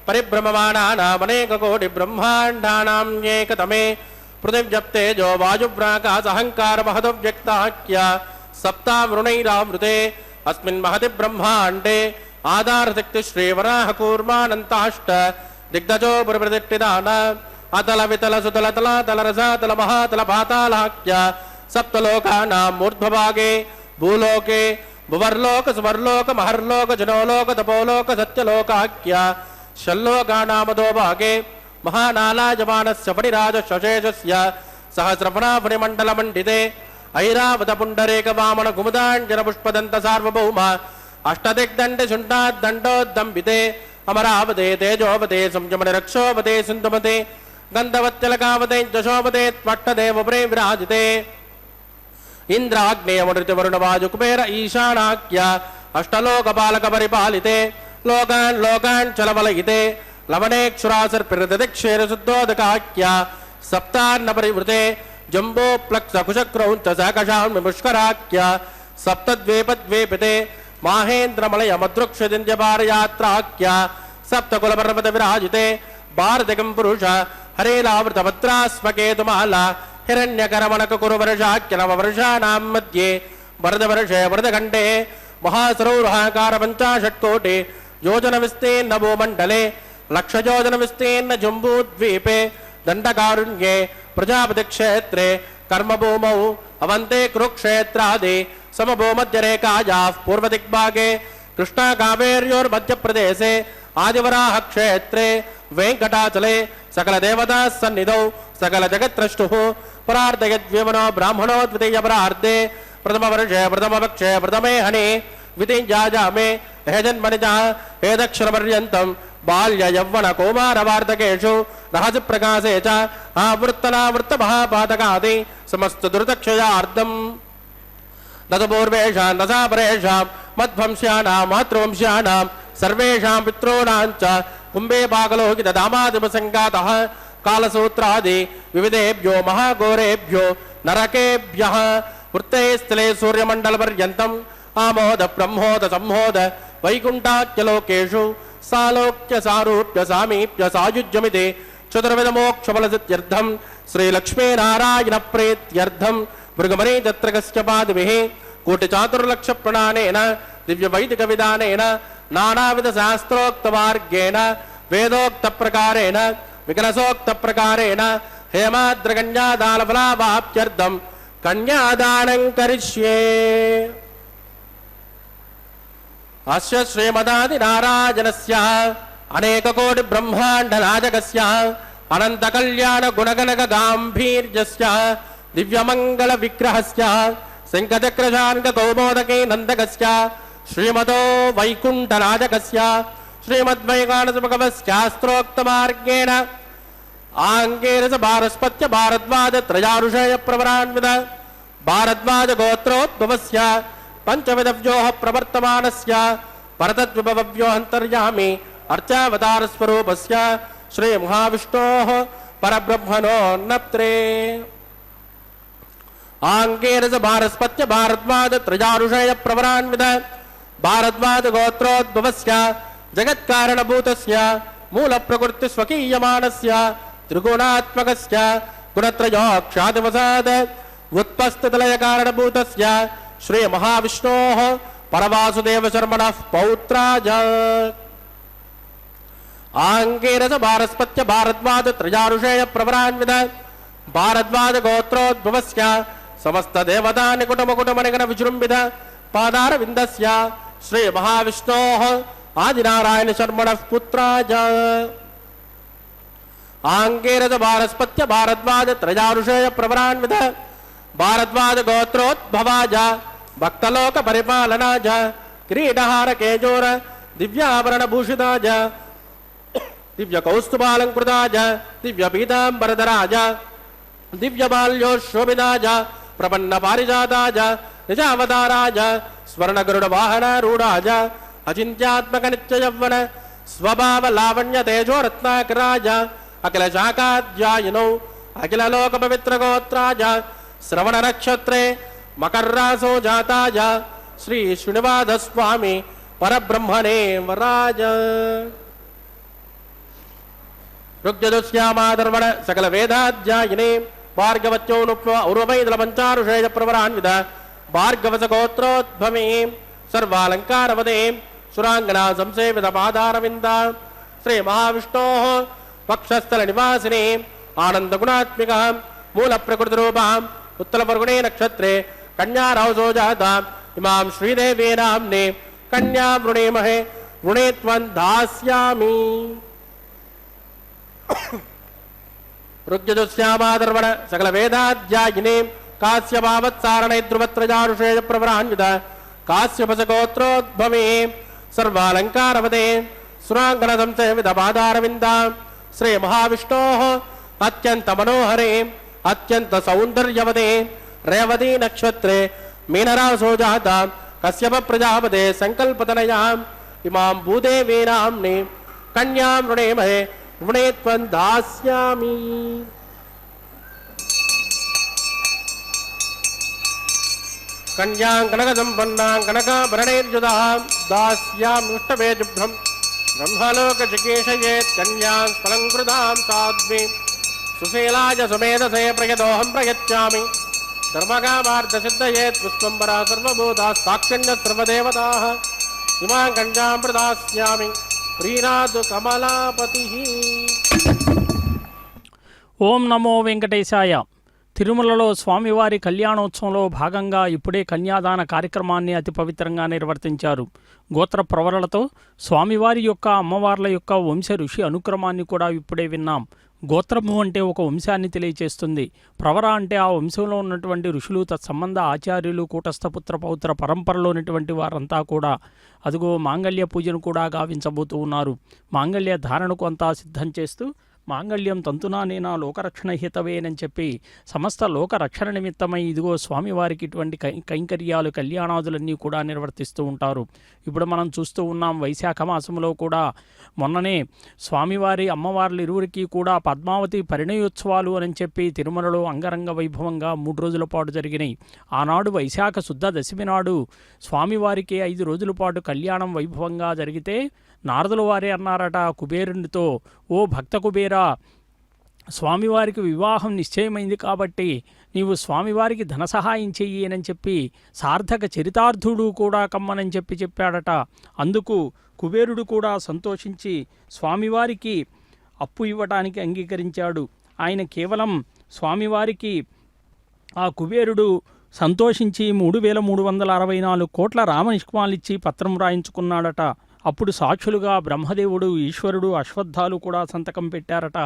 పరిభ్రమమాణానామనేకకోటి బ్రహ్మాండానాం ఏకతమే పృథివ్యప్తేజో వాయువ్రాకాశహంకార మహదవ్యక్తాఖ్య సప్తావృణైరావృతే అస్మిన్ మహతి బ్రహ్మాండే ఆధారశక్తి శ్రీవరాహకూర్మానంతాష్ట దిగ్ధజో పురప్రతిష్ఠితాన అతల వితల సుతల తల తల రసాతల మహాతల పాతాళాఖ్య సప్తలోకానాం మూర్ధ్వభాగే భూలోకే భువర్లోక సువర్లోక మహర్లోక జనోలోక తపోలోక సత్యలోకాఖ్య షల్లోకానామదో భాగే మహానాలాయమానస్య ఫణిరాజ శశేషస్య సహస్రఫణాఫణిమండలమండితే ఐరావత పుండరేక వామన కుముదాంజన పుష్పదంత సార్వభౌమ అష్టదిగ్దండ శుంఠాద్దండోద్దంబితే అమరావతే తేజోవతే సంయమన రక్షోవతే సింధుమతే గంధవత్యలకావతే జశోవతే త్వట్టదేవపురే విరాజితే ఇంద్రాగ్నేయమృతి వరుణ వాయు కుబేర ఈశానాఖ్య అష్టలోకపాలక పరిపాలితే లోకాన్ లోకాన్ చలవలయితే లవణేక్షురాసర్పిరదిక్షేర శుద్ధోదకాఖ్య సప్తాన్న పరివృతే జంబో ప్లక్ష కుశక్రౌంచ సకషాన్ ముష్కరాఖ్య సప్తద్వేపద్వేపితే మాహేంద్రమలయ మదృక్షదింద్యపారయాత్రాఖ్య సప్తకులపర్వత విరాజితే భారతికం పురుష హరేలావృత భద్రాస్మకేతుమాల హిరణ్యకరమణక కురువర్షాఖ్య నవవర్షాణాం మధ్యే వరదవర్షే వరదఖండే మహాసరౌరహాకార పంచాషట్కోటి యోజన విస్తీర్ణ భూమండలే లక్షయోజన విస్తీర్ణ జంబూద్వీపే దండకారుణ్యే ప్రజాపతి క్షేత్రే కర్మభూమౌ అవంతే కురుక్షేత్రాది సమభూమధ్యరేఖాయాః పూర్వదిగ్భాగే కృష్ణా కావేర్యోర్మధ్యప్రదేశే ఆదివరాహ క్షేత్రే వెంకటాచలే సకల దేవతా సన్నిధౌ సకల జగత్రష్టుః పరార్ధయద్వ్యమనో బ్రాహ్మణో ద్వితీయపరార్ధే ప్రథమవర్షే ప్రథమపక్షే ప్రథమే హని ద్వితీయాజామే హేజన్మనిజ హేదక్షరపర్యంతం బాల్య యవ్వన కౌమారవార్ధకేషు రహసి ప్రకాశే చ ఆవృత్తనావృత్త మహాపాతకాది సమస్త దురితక్షయార్థం నతపూర్వేషాం నసాపరేషాం మధ్వంశ్యానాం మాతృవంశ్యానాం సర్వేషాం పితॄణాం చ కుంభే పాకలోకిత దామాదిపసంగాతః కాలసూత్రాది వివిధేభ్యో మహాఘోరేభ్యో నరకేభ్యః వృత్తే స్థలే సూర్యమండలపర్యంతం ఆమోద బ్రహ్మోద సంహోద వైకుంఠాఖ్యలోకేషు సాలోక్య సారూప్య సామీప్య సాయుజ్యమితి చతుర్విధమోక్షఫలసిద్ధ్యర్థం శ్రీలక్ష్మీనారాయణ ప్రీత్యర్థం మృగమణి దత్రకస్య పాదిభిః కోటి చాతుర్లక్ష ప్రణానేన దివ్య వైదిక విధానేన నానావిధ శాస్త్రోక్త మార్గేణ వేదోక్త ప్రకారేణ వికలసోక్త ప్రకారేణ హేమాద్రకన్యాదానఫలావాప్త్యర్థం కన్యాదానం కరిష్యే. అస్య శ్రీమదాది నారాయణస్య అనేక కోటి బ్రహ్మాండ నాయకస్య అనంత కళ్యాణ గుణగణక గాంభీర్యస్య దివ్యమంగళ విగ్రహస్య శంఖచక్రశాంక కౌమోదకే నందకస్య శ్రీమదో వైకుంఠ నాయకస్య శ్రీమద్వైకానస భగవస్యాస్త్రోక్త మార్గేణ ఆంగేరస భారస్పత్య భారద్వాజ త్రయారుషయ ప్రవరాన్విత భారద్వాజ గోత్రోద్భవస్య పంచవిధవ్యోః ప్రవర్తమానస్య పరతద్విభవవ్యోః అంతర్యామి అర్చావతార స్వరూపస్య శ్రీ మహావిష్ణోః పరబ్రహ్మణోన్నత్రే ఆంకేరస భారస్పత్య భారద్వాజ త్రజారుషయ ప్రవరాన్విత భారద్వాజ గోత్రోద్భవస్య జగత్కారణభూతస్య మూల ప్రకృతి స్వకీయమానస్య త్రిగుణాత్మకస్య గుణత్రయోక్షాదివసాద్ ఉత్పస్థితలయ కారణభూతస్య శ్రీ మహావిష్ణోః పరవాసుదేవ శర్మణః పౌత్రాజ ఆంకేరస భారస్పత్య భారద్వాజ త్రజారుషేయ ప్రవరాన్విత భారద్వాజ గోత్రోద్భవస్య సమస్త దేవతా నికుటముకుటమనిగణ విజృంభిత పాదార విందస్య శ్రీ మహావిష్ణోః ఆదినారాయణ శర్మణః పుత్రాజ ఆంకేరస భారస్పత్య భారద్వాజ త్రజారుషేయ ప్రవరాన్విత భారద్వాజ గోత్రోద్భవాజ భక్తలోక పరిపాలనాజ కిరీటహార కేజోర దివ్యాభరణ భూషితాజ దివ్య కౌస్తుభాలంకృతాజ దివ్య పీతాంబరధరాజ దివ్య బాల్యోశోభితాజ ప్రపన్న పారిజాతాజ నిజావతారాజ స్వర్ణ గరుడ వాహనారూఢాజ అచింత్యాత్మక నిత్య యవ్వన స్వభావ లావణ్య తేజో రత్నాకరాజ అఖిల శాఖాధ్యాయినౌ అఖిల లోక పవిత్ర గోత్రాజ శ్రవణ నక్షత్రే మకర్రాసో జాతాజ శ్రీ శ్రీనివాస స్వామి పరబ్రహ్మణే వరాజ ఋగ్యదుశ్యామాధర్వణ సకల వేదాధ్యాయినే భార్గవత్యోనుపైదల పంచారుషేయ ప్రవరాన్విత భార్గవస గోత్రోద్భవే సర్వాలంకారవదే సురాంగనా సంసేవిత పాదారవింద శ్రీ మహావిష్ణోః వక్షస్థల నివాసినే ఆనందగుణాత్మిక మూల ప్రకృతి రూప ఉత్తర పర్గుణే నక్షత్రే కన్యారాసో జాత ఇమాం శ్రీదేవే నామ్నే కన్యా వృణేమహే వృణే త్వం దాస్యామి ఋగ్యదుశ్యామాధర్వణ సకల వేదాధ్యాయినే కాశ్యపావత్సారణే ధ్రువత్రజారుషేయ ప్రవరాన్విత కాశ్యపస గోత్రోద్భవే సర్వాలంకారవదే సురాంగన సంసేవిత పాదారవింద శ్రీ మహావిష్ణోః అత్యంత మనోహరే అత్యంత సౌందర్యవదే రేవతీ నక్షత్రే మీనరాసో జాత కశ్యప ప్రజాపతే సంకల్పతనయా ఇమాం భూదేవీ నామ్ని కన్యాం వృణేమహే వృణే త్వం దాస్యామి కన్యాం కనక సంపన్నాం కనకాభరణైర్యుతాం దాస్యామ్యుష్టమే శుభ్రం బ్రహ్మలోక చికేశయేత్ కన్యాం స్ఫలంకృతాం సాధ్వి సుశీలాయ సుమేధసే ప్రయతోహం ప్రయచ్చామి ధర్మకామార్థసిద్ధయేత్ పుష్పంబరా సర్వభూతా సాక్షిణ్య సర్వదేవతాః ఇమాం కన్యాం ప్రదాస్యామి ప్రీనాథు కమలాపతి. ఓం నమో వెంకటేశాయ. తిరుమలలో స్వామివారి కళ్యాణోత్సవంలో భాగంగా ఇప్పుడే కన్యాదాన కార్యక్రమాన్ని అతి పవిత్రంగా నిర్వర్తించారు. గోత్ర ప్రవరలతో స్వామివారి యొక్క అమ్మవార్ల యొక్క వంశ ఋషి అనుక్రమాన్ని కూడా ఇప్పుడే విన్నాం. గోత్రము అంటే ఒక వంశాన్ని తెలియచేస్తుంది. ప్రవర అంటే ఆ వంశంలో ఉన్నటువంటి ఋషులు, తత్సంబంధ ఆచార్యులు, కూటస్థపుత్ర పౌత్ర పరంపరలో ఉన్నటువంటి వారంతా కూడా అదిగో మాంగళ్య పూజను కూడా గావించబోతూ ఉన్నారు. మాంగళ్య ధారణకు అంతా సిద్ధం చేస్తూ మాంగళ్యం తంతునా నేనా లోకరక్షణ హితవేనని చెప్పి సమస్త లోకరక్షణ నిమిత్తమై ఇదిగో స్వామివారికి ఇటువంటి కైంకర్యాలు కళ్యాణాదులన్నీ కూడా నిర్వర్తిస్తూ ఉంటారు. ఇప్పుడు మనం చూస్తూ ఉన్నాం వైశాఖ మాసంలో కూడా మొన్ననే స్వామివారి అమ్మవార్లు ఇరువురికి కూడా పద్మావతి పరిణయోత్సవాలు అని చెప్పి తిరుమలలో అంగరంగ వైభవంగా 3 రోజుల పాటు జరిగినాయి. ఆనాడు వైశాఖ శుద్ధ దశమి నాడు స్వామివారికి 5 రోజుల పాటు కళ్యాణం వైభవంగా జరిగితే నారదుల వారే అన్నారట కుబేరునితో, ఓ భక్త కుబేరా, స్వామివారికి వివాహం నిశ్చయమైంది కాబట్టి నీవు స్వామివారికి ధన సహాయం చెయ్యి అని చెప్పి సార్థక చరితార్థుడు కూడా కమ్మనని చెప్పాడట. అందుకు కుబేరుడు కూడా సంతోషించి స్వామివారికి అప్పు ఇవ్వటానికి అంగీకరించాడు. ఆయన కేవలం స్వామివారికి ఆ కుబేరుడు సంతోషించి 3,364 కోట్ల రామనిష్మాలిచ్చి పత్రం రాయించుకున్నాడట. అప్పుడు సాక్షులుగా బ్రహ్మదేవుడు, ఈశ్వరుడు, అశ్వత్థాలు కూడా సంతకం పెట్టారట.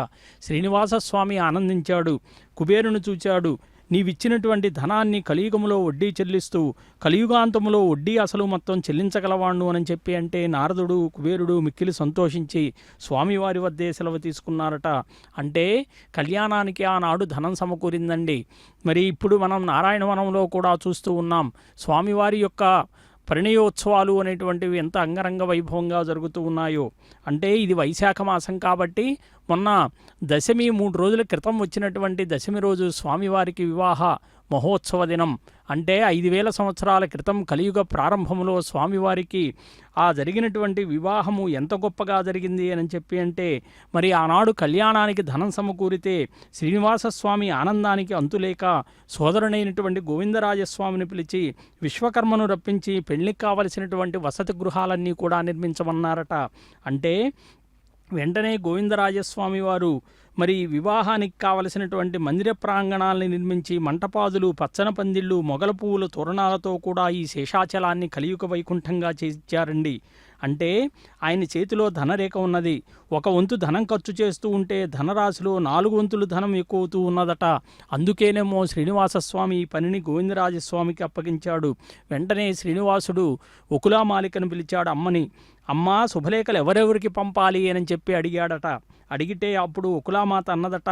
శ్రీనివాసస్వామి ఆనందించాడు. కుబేరును చూచాడు. నీవిచ్చినటువంటి ధనాన్ని కలియుగములో వడ్డీ చెల్లిస్తూ కలియుగాంతములో వడ్డీ అసలు మొత్తం చెల్లించగలవాణ్ణు అని చెప్పి అంటే నారదుడు, కుబేరుడు మిక్కిలి సంతోషించి స్వామివారి వద్దే సెలవు తీసుకున్నారట. అంటే కళ్యాణానికి ఆనాడు ధనం సమకూరిందండి. మరి ఇప్పుడు మనం నారాయణవనంలో కూడా చూస్తూ ఉన్నాం. స్వామివారి యొక్క పరిణయోత్సవాలు అనేటువంటివి ఎంత అంగరంగ వైభవంగా జరుగుతూ ఉన్నాయో. అంటే ఇది వైశాఖ మాసం కాబట్టి మొన్న దశమి 3 రోజుల క్రితం వచ్చినటువంటి దశమి రోజు స్వామివారికి వివాహ మహోత్సవ దినం. అంటే 5000 సంవత్సరాల క్రితం కలియుగ ప్రారంభంలో స్వామివారికి ఆ జరిగినటువంటి వివాహము ఎంత గొప్పగా జరిగింది అని చెప్పి అంటే మరి ఆనాడు కళ్యాణానికి ధనం సమకూరితే శ్రీనివాసస్వామి ఆనందానికి అంతులేక సోదరునైనటువంటి గోవిందరాజస్వామిని పిలిచి విశ్వకర్మను రప్పించి పెళ్లికి కావలసినటువంటి వసతి గృహాలన్నీ కూడా నిర్మించమన్నారట. అంటే వెంటనే గోవిందరాజస్వామి వారు మరి వివాహానికి కావలసినటువంటి మందిర ప్రాంగణాలని నిర్మించి మంటపాదులు, పచ్చన పందిళ్ళు, మొగల పువ్వుల తోరణాలతో కూడా ఈ శేషాచలాన్ని కలియుగ వైకుంఠంగా చేయించారండి. అంటే ఆయన చేతిలో ధనరేఖ ఉన్నది. 1 వంతు ధనం ఖర్చు చేస్తూ ఉంటే ధనరాశిలో 4 వంతులు ధనం ఎక్కువతూ ఉన్నదట. అందుకేనేమో శ్రీనివాసస్వామి ఈ పనిని గోవిందరాజస్వామికి అప్పగించాడు. వెంటనే శ్రీనివాసుడు ఒకులామాలికను పిలిచాడు అమ్మని. అమ్మా, శుభలేఖలు ఎవరెవరికి పంపాలి అని చెప్పి అడిగాడట. అడిగితే అప్పుడు ఒకులామాత అన్నదట,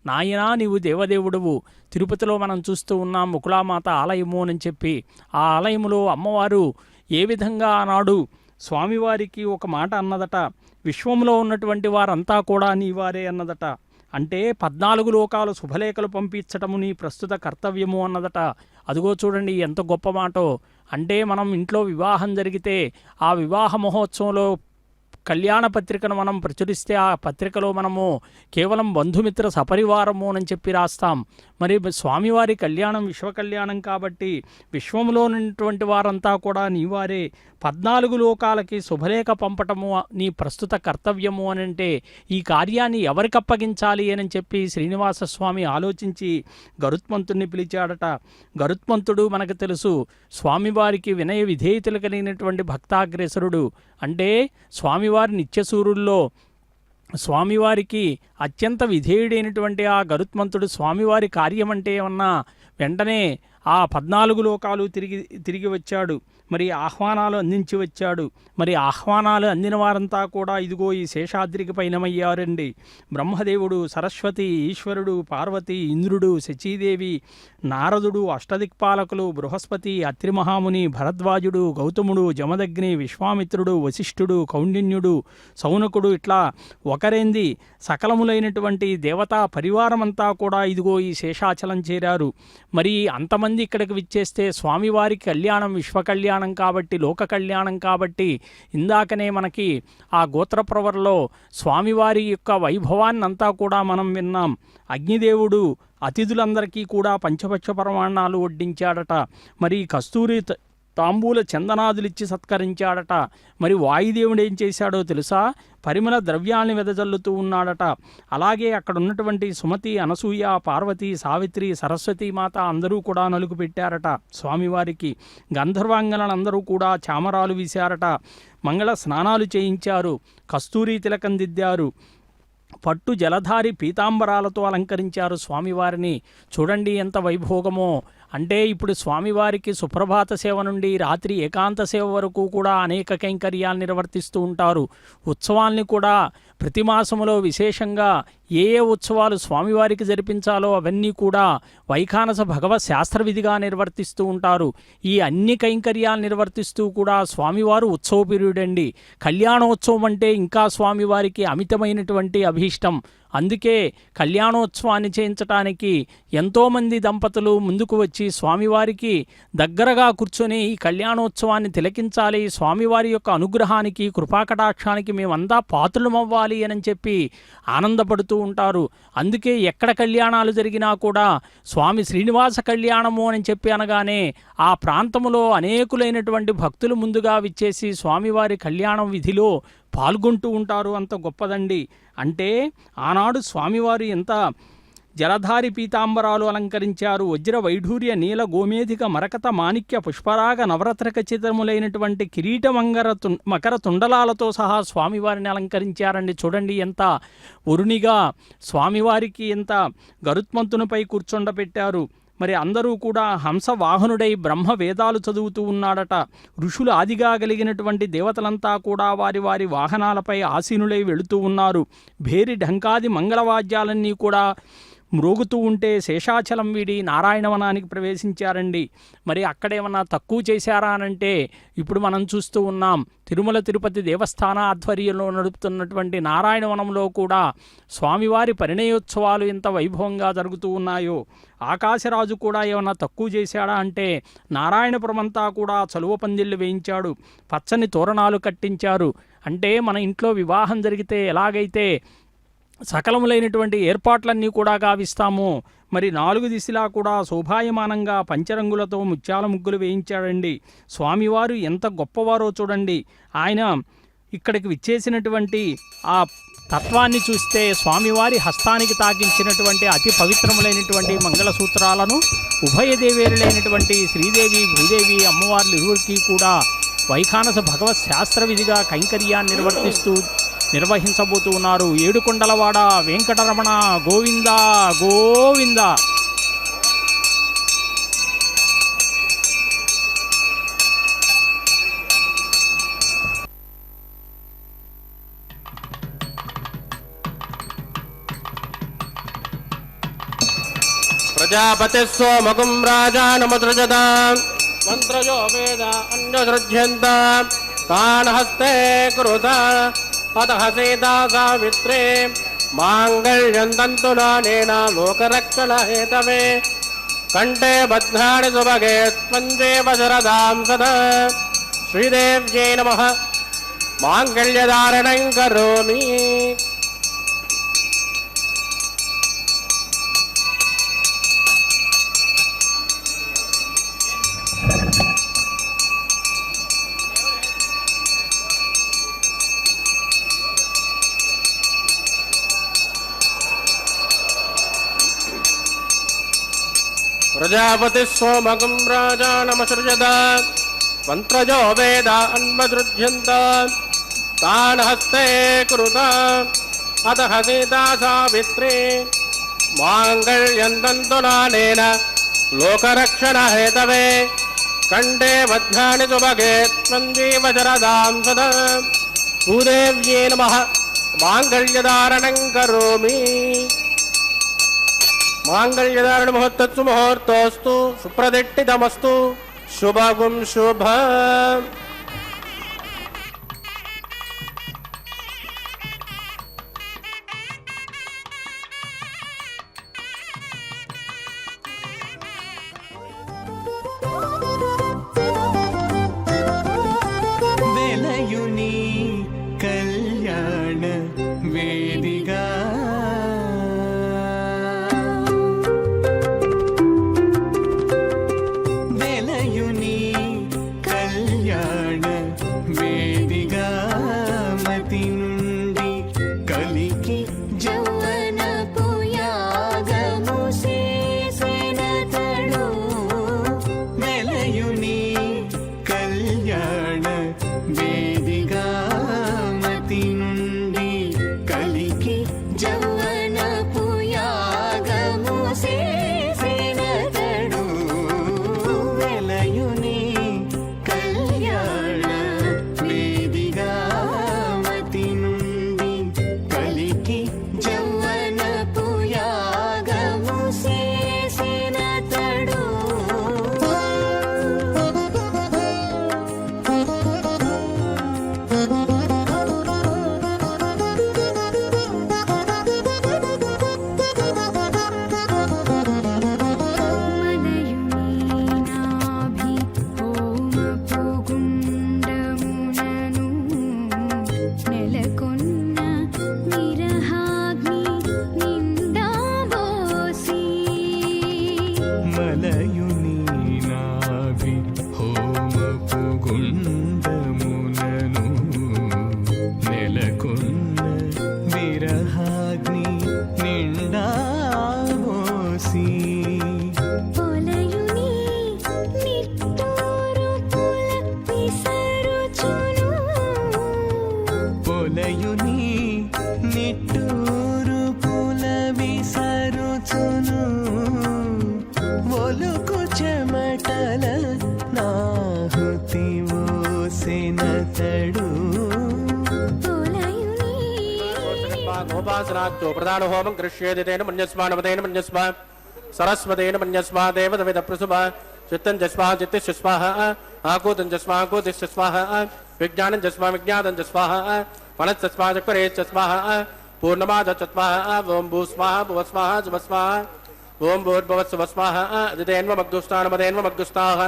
నాయనా నీవు దేవదేవుడువు, తిరుపతిలో మనం చూస్తూ ఉన్నాం ఒకులామాత ఆలయము అని చెప్పి. ఆ ఆలయములో అమ్మవారు ఏ విధంగా ఆనాడు స్వామివారికి ఒక మాట అన్నదట, విశ్వంలో ఉన్నటువంటి వారంతా కూడా నీవారే అన్నదట. అంటే 14 లోకాలు శుభలేఖలు పంపించటము నీ ప్రస్తుత కర్తవ్యము అన్నదట. అదిగో చూడండి ఎంత గొప్ప మాటో. అంటే మనం ఇంట్లో వివాహం జరిగితే ఆ వివాహ మహోత్సవంలో కళ్యాణ పత్రికను మనం ప్రచురిస్తే ఆ పత్రికలో మనము కేవలం బంధుమిత్ర సపరివారము అని చెప్పి రాస్తాం. మరి స్వామివారి కళ్యాణం విశ్వ కళ్యాణం కాబట్టి విశ్వంలో ఉన్నటువంటి వారంతా కూడా నీవారే, 14 లోకాలకి శుభలేఖ పంపటము నీ ప్రస్తుత కర్తవ్యము అని అంటే ఈ కార్యాన్ని ఎవరికి అప్పగించాలి అని చెప్పి శ్రీనివాసస్వామి ఆలోచించి గరుత్మంతుడిని పిలిచాడట. గరుత్మంతుడు మనకు తెలుసు స్వామివారికి వినయ విధేయతలు కలిగినటువంటి భక్తాగ్రేసరుడు. అంటే స్వామివారి నిత్యసూరుల్లో స్వామివారికి అత్యంత విధేయుడైనటువంటి ఆ గరుత్మంతుడు స్వామివారి కార్యమంటే ఏమన్నా వెంటనే ఆ 14 లోకాలు తిరిగి వచ్చాడు. మరి ఆహ్వానాలు అందించి వచ్చాడు. మరి ఆహ్వానాలు అందిన వారంతా కూడా ఇదిగో ఈ శేషాద్రికి పయనమయ్యారండి. బ్రహ్మదేవుడు, సరస్వతి, ఈశ్వరుడు, పార్వతి, ఇంద్రుడు, శచీదేవి, నారదుడు, అష్టదిక్పాలకులు, బృహస్పతి, అత్రి మహాముని, భరద్వాజుడు, గౌతముడు, జమదగ్ని, విశ్వామిత్రుడు, వశిష్ఠుడు, కౌండిన్యుడు, సౌనకుడు, ఇట్లా ఒకరేంది సకలములైనటువంటి దేవతా పరివారమంతా కూడా ఇదిగో ఈ శేషాచలం చేరారు. మరి అంతమంది ఇక్కడికి విచ్చేస్తే స్వామివారి కళ్యాణం విశ్వ కళ్యాణం కాబట్టి, లోక కళ్యాణం కాబట్టి ఇందాకనే మనకి ఆ గోత్రప్రవర్లో స్వామివారి యొక్క వైభవాన్ని అంతా కూడా మనం విన్నాం. అగ్నిదేవుడు అతిథులందరికీ కూడా పంచపక్ష పరమాణాలు వడ్డించాడట. మరి కస్తూరి తాంబూల చందనాదులిచ్చి సత్కరించాడట. మరి వాయుదేవుడు ఏం చేశాడో తెలుసా? పరిమళ ద్రవ్యాన్ని వెదజల్లుతూ ఉన్నాడట. అలాగే అక్కడ ఉన్నటువంటి సుమతి, అనసూయ, పార్వతి, సావిత్రి, సరస్వతి మాత అందరూ కూడా నలుగు పెట్టారట స్వామివారికి. గంధర్వాంగనలందరూ కూడా చామరాలు వీశారట. మంగళ స్నానాలు చేయించారు. కస్తూరి తిలకం దిద్దారు. పట్టు జలధారి పీతాంబరాలతో అలంకరించారు స్వామివారిని. చూడండి ఎంత వైభోగమో. అంటే ఇప్పుడు స్వామివారికి సుప్రభాత సేవ నుండి రాత్రి ఏకాంత సేవ వరకు కూడా అనేక కైంకర్యాలు నిర్వర్తిస్తూ ఉంటారు. ఉత్సవాల్ని కూడా ప్రతి మాసములో విశేషంగా ఏ ఉత్సవాలు స్వామివారికి జరిపించాలో అవన్నీ కూడా వైఖానస భగవత్ శాస్త్రవిధిగా నిర్వర్తిస్తూ ఉంటారు. ఈ అన్ని కైంకర్యాలు నిర్వర్తిస్తూ కూడా స్వామివారు ఉత్సవప్రియుడండి. కళ్యాణోత్సవం అంటే ఇంకా స్వామివారికి అమితమైనటువంటి అభీష్టం. అందుకే కళ్యాణోత్సవాన్ని చేయించటానికి ఎంతోమంది దంపతులు ముందుకు వచ్చి స్వామివారికి దగ్గరగా కూర్చొని ఈ కళ్యాణోత్సవాన్ని తిలకించాలి, స్వామివారి యొక్క అనుగ్రహానికి, కృపాకటాక్షానికి మేమంతా పాత్రులమవ్వాలి అని చెప్పి ఆనందపడుతూ ఉంటారు. అందుకే ఎక్కడ కళ్యాణాలు జరిగినా కూడా స్వామి శ్రీనివాస కళ్యాణము అని చెప్పి అనగానే ఆ ప్రాంతములో అనేకులైనటువంటి భక్తులు ముందుగా విచ్చేసి స్వామివారి కళ్యాణం విధిలో పాల్గొంటూ ఉంటారు. అంత గొప్పదండి. అంటే ఆనాడు స్వామివారు ఎంత జలధారి పీతాంబరాలు అలంకరించారు. వజ్ర వైఢూర్య నీల గోమేధిక మరకత మాణిక్య పుష్పరాగ నవరత్న ఖచ్చితములైనటువంటి కిరీట మకర తుండలాలతో సహా స్వామివారిని అలంకరించారండి. చూడండి ఎంత వరుణిగా స్వామివారికి ఎంత గరుత్మంతునిపై కూర్చొండపెట్టారు. మరి అందరూ కూడా హంసవాహనుడై బ్రహ్మ వేదాలు చదువుతూ ఉన్నాడట. ఋషులు ఆదిగా కలిగినటువంటి దేవతలంతా కూడా వారి వారి వాహనాలపై ఆసీనులై వెళుతూ ఉన్నారు. భేరి ఢంకాది మంగళవాద్యాలన్నీ కూడా మ్రోగుతూ ఉంటే శేషాచలం వీడి నారాయణవనానికి ప్రవేశించారండి. మరి అక్కడేమన్నా తక్కువ చేశారా అనంటే ఇప్పుడు మనం చూస్తూ ఉన్నాం. తిరుమల తిరుపతి దేవస్థాన ఆధ్వర్యంలో నడుపుతున్నటువంటి నారాయణవనంలో కూడా స్వామివారి పరిణయోత్సవాలు ఎంత వైభవంగా జరుగుతూ ఉన్నాయో, ఆకాశరాజు కూడా ఏమన్నా తక్కువ చేశాడా అంటే నారాయణపురమంతా కూడా చలువ పందిళ్ళు వేయించాడు, పచ్చని తోరణాలు కట్టించారు. అంటే మన ఇంట్లో వివాహం జరిగితే ఎలాగైతే సకలములైనటువంటి ఏర్పాట్లన్నీ కూడా గావిస్తాము, మరి 4 దిశలా కూడా శోభాయమానంగా పంచరంగులతో ముత్యాల ముగ్గులు వేయించాడండి. స్వామివారు ఎంత గొప్పవారో చూడండి. ఆయన ఇక్కడికి విచ్చేసినటువంటి ఆ తత్వాన్ని చూస్తే స్వామివారి హస్తానికి తాకించినటువంటి అతి పవిత్రములైనటువంటి మంగళసూత్రాలను ఉభయదేవేరులైనటువంటి శ్రీదేవి భూదేవి అమ్మవార్లు ఇరువురికి కూడా వైఖానస భగవత్ శాస్త్ర విధిగా కైంకర్యాన్ని నిర్వహించబోతూ ఉన్నారు. ఏడుకొండలవాడ వెంకటరమణ గోవింద గోవింద. ప్రజాపతి సోమగుం రాజానమదృజత మంత్రజో వేద అన్యసృజ్యంత తాన్ హస్తే కృత అతః సీతా సావిత్రే మాంగళ్యం తంతునానేన లోకరక్షణ హేతవే కంఠే బధ్నాని సుభగే త్వంజేవ శరదాం సదా. శ్రీదేవ్యై నమః. మాంగళ్యధారణం కరోమి. ప్రజాపతి సోమగం రాజానమసృజత మంత్రజో వేద అన్వసృజ్యంత తాన్ హస్తే కృత అతః సీతా సావిత్రే మాంగళ్యం తంతునానేన లోకరక్షణ హేతవే కంఠే బధ్నాని సుభగే త్వంజీవ శరదాం సదా. భూదేవ్యై నమః. మాంగళ్యధారణం కరోమి. మాంగళ్యధారణ ముహూర్తస్సు ముహూర్తోస్తు సుప్రదిష్టితమస్తు. శుభగుం శుభ. వెలయుని కళ్యాణ వేదిగా వెలయుని కళ్యాణ వేదిగా మతి నుండి కలికి జౌవనపు యాగము చేసినతడు వెలయుని కళ్యాణ వేదిగా మతి నుండి కలికి జౌవనపు యాగము చేసినతడు వెలయుని కళ్యాణ వేదిగా మతి నుండి కలికి జౌవనపు యాగము చేసినతడు మనయుని నాభి హోమపు గుండమునను నెలకొన్న విరహాగ్ని నిండాబోసి మలయుని నాభి హోమపు గుండమునను నెలకొన్న విరహాగ్ని నిండాబోసి పొలయుని నిట్టూరుపుల విసరుచును పొలయుని నిట్టూరుపుల విసరుచును ఒలుకు చెమటల నాహుతి ఓసెనతడు పొలయుని గోపాల उपासनाच्यो प्रधान होमं करिष्येति तेन मन्यस्मा नमतेन मन्यस्मा सरस्वतेन मन्यस्मा देवदविद प्रसुभा चित्तं जस्मा चित्तिश्च स्वाहा आकूतं जस्मा आकूतिश्च स्वाहा विज्ञानं जस्मा विज्ञातं च स्वाहा फणश्च चक्रेश्च स्वाहा पूर्णमादश्च स्वाहा ओं भू स्वाहा भुव स्वाहा शुभ स्वाहा ओं भूर्भुवस्सुभ स्वाहा अदितेन्वमग्गुस्ताः नमतेन्वमग्गुस्ताः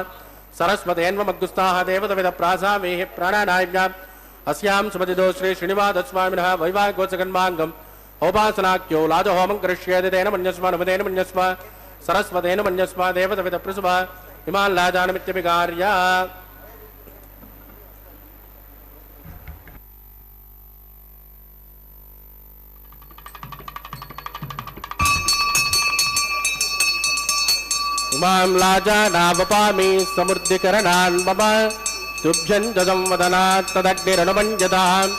सरस्वतेन्वमग्गुस्ताः देवदविद प्रासावेः प्राणानायज्ञाम् अस्यां सुमतिदो श्री श्रीनिवासस्वामिनः वैवाहिकोत्सकन्माङ्गम् औपासनाख्यो लाजहोमं करिष्येति तेन मन्यस्मा नमतेन मन्यस्मा सरस्वतेन मन्यस्मा देवदविद प्रसुभा इमान् लाजानमित्यभिकार्य इमां लाजानावपामि समृद्धिकरणान् मम तुभ्यं जजं वदनात् तदग्निरनुमञ्जताम्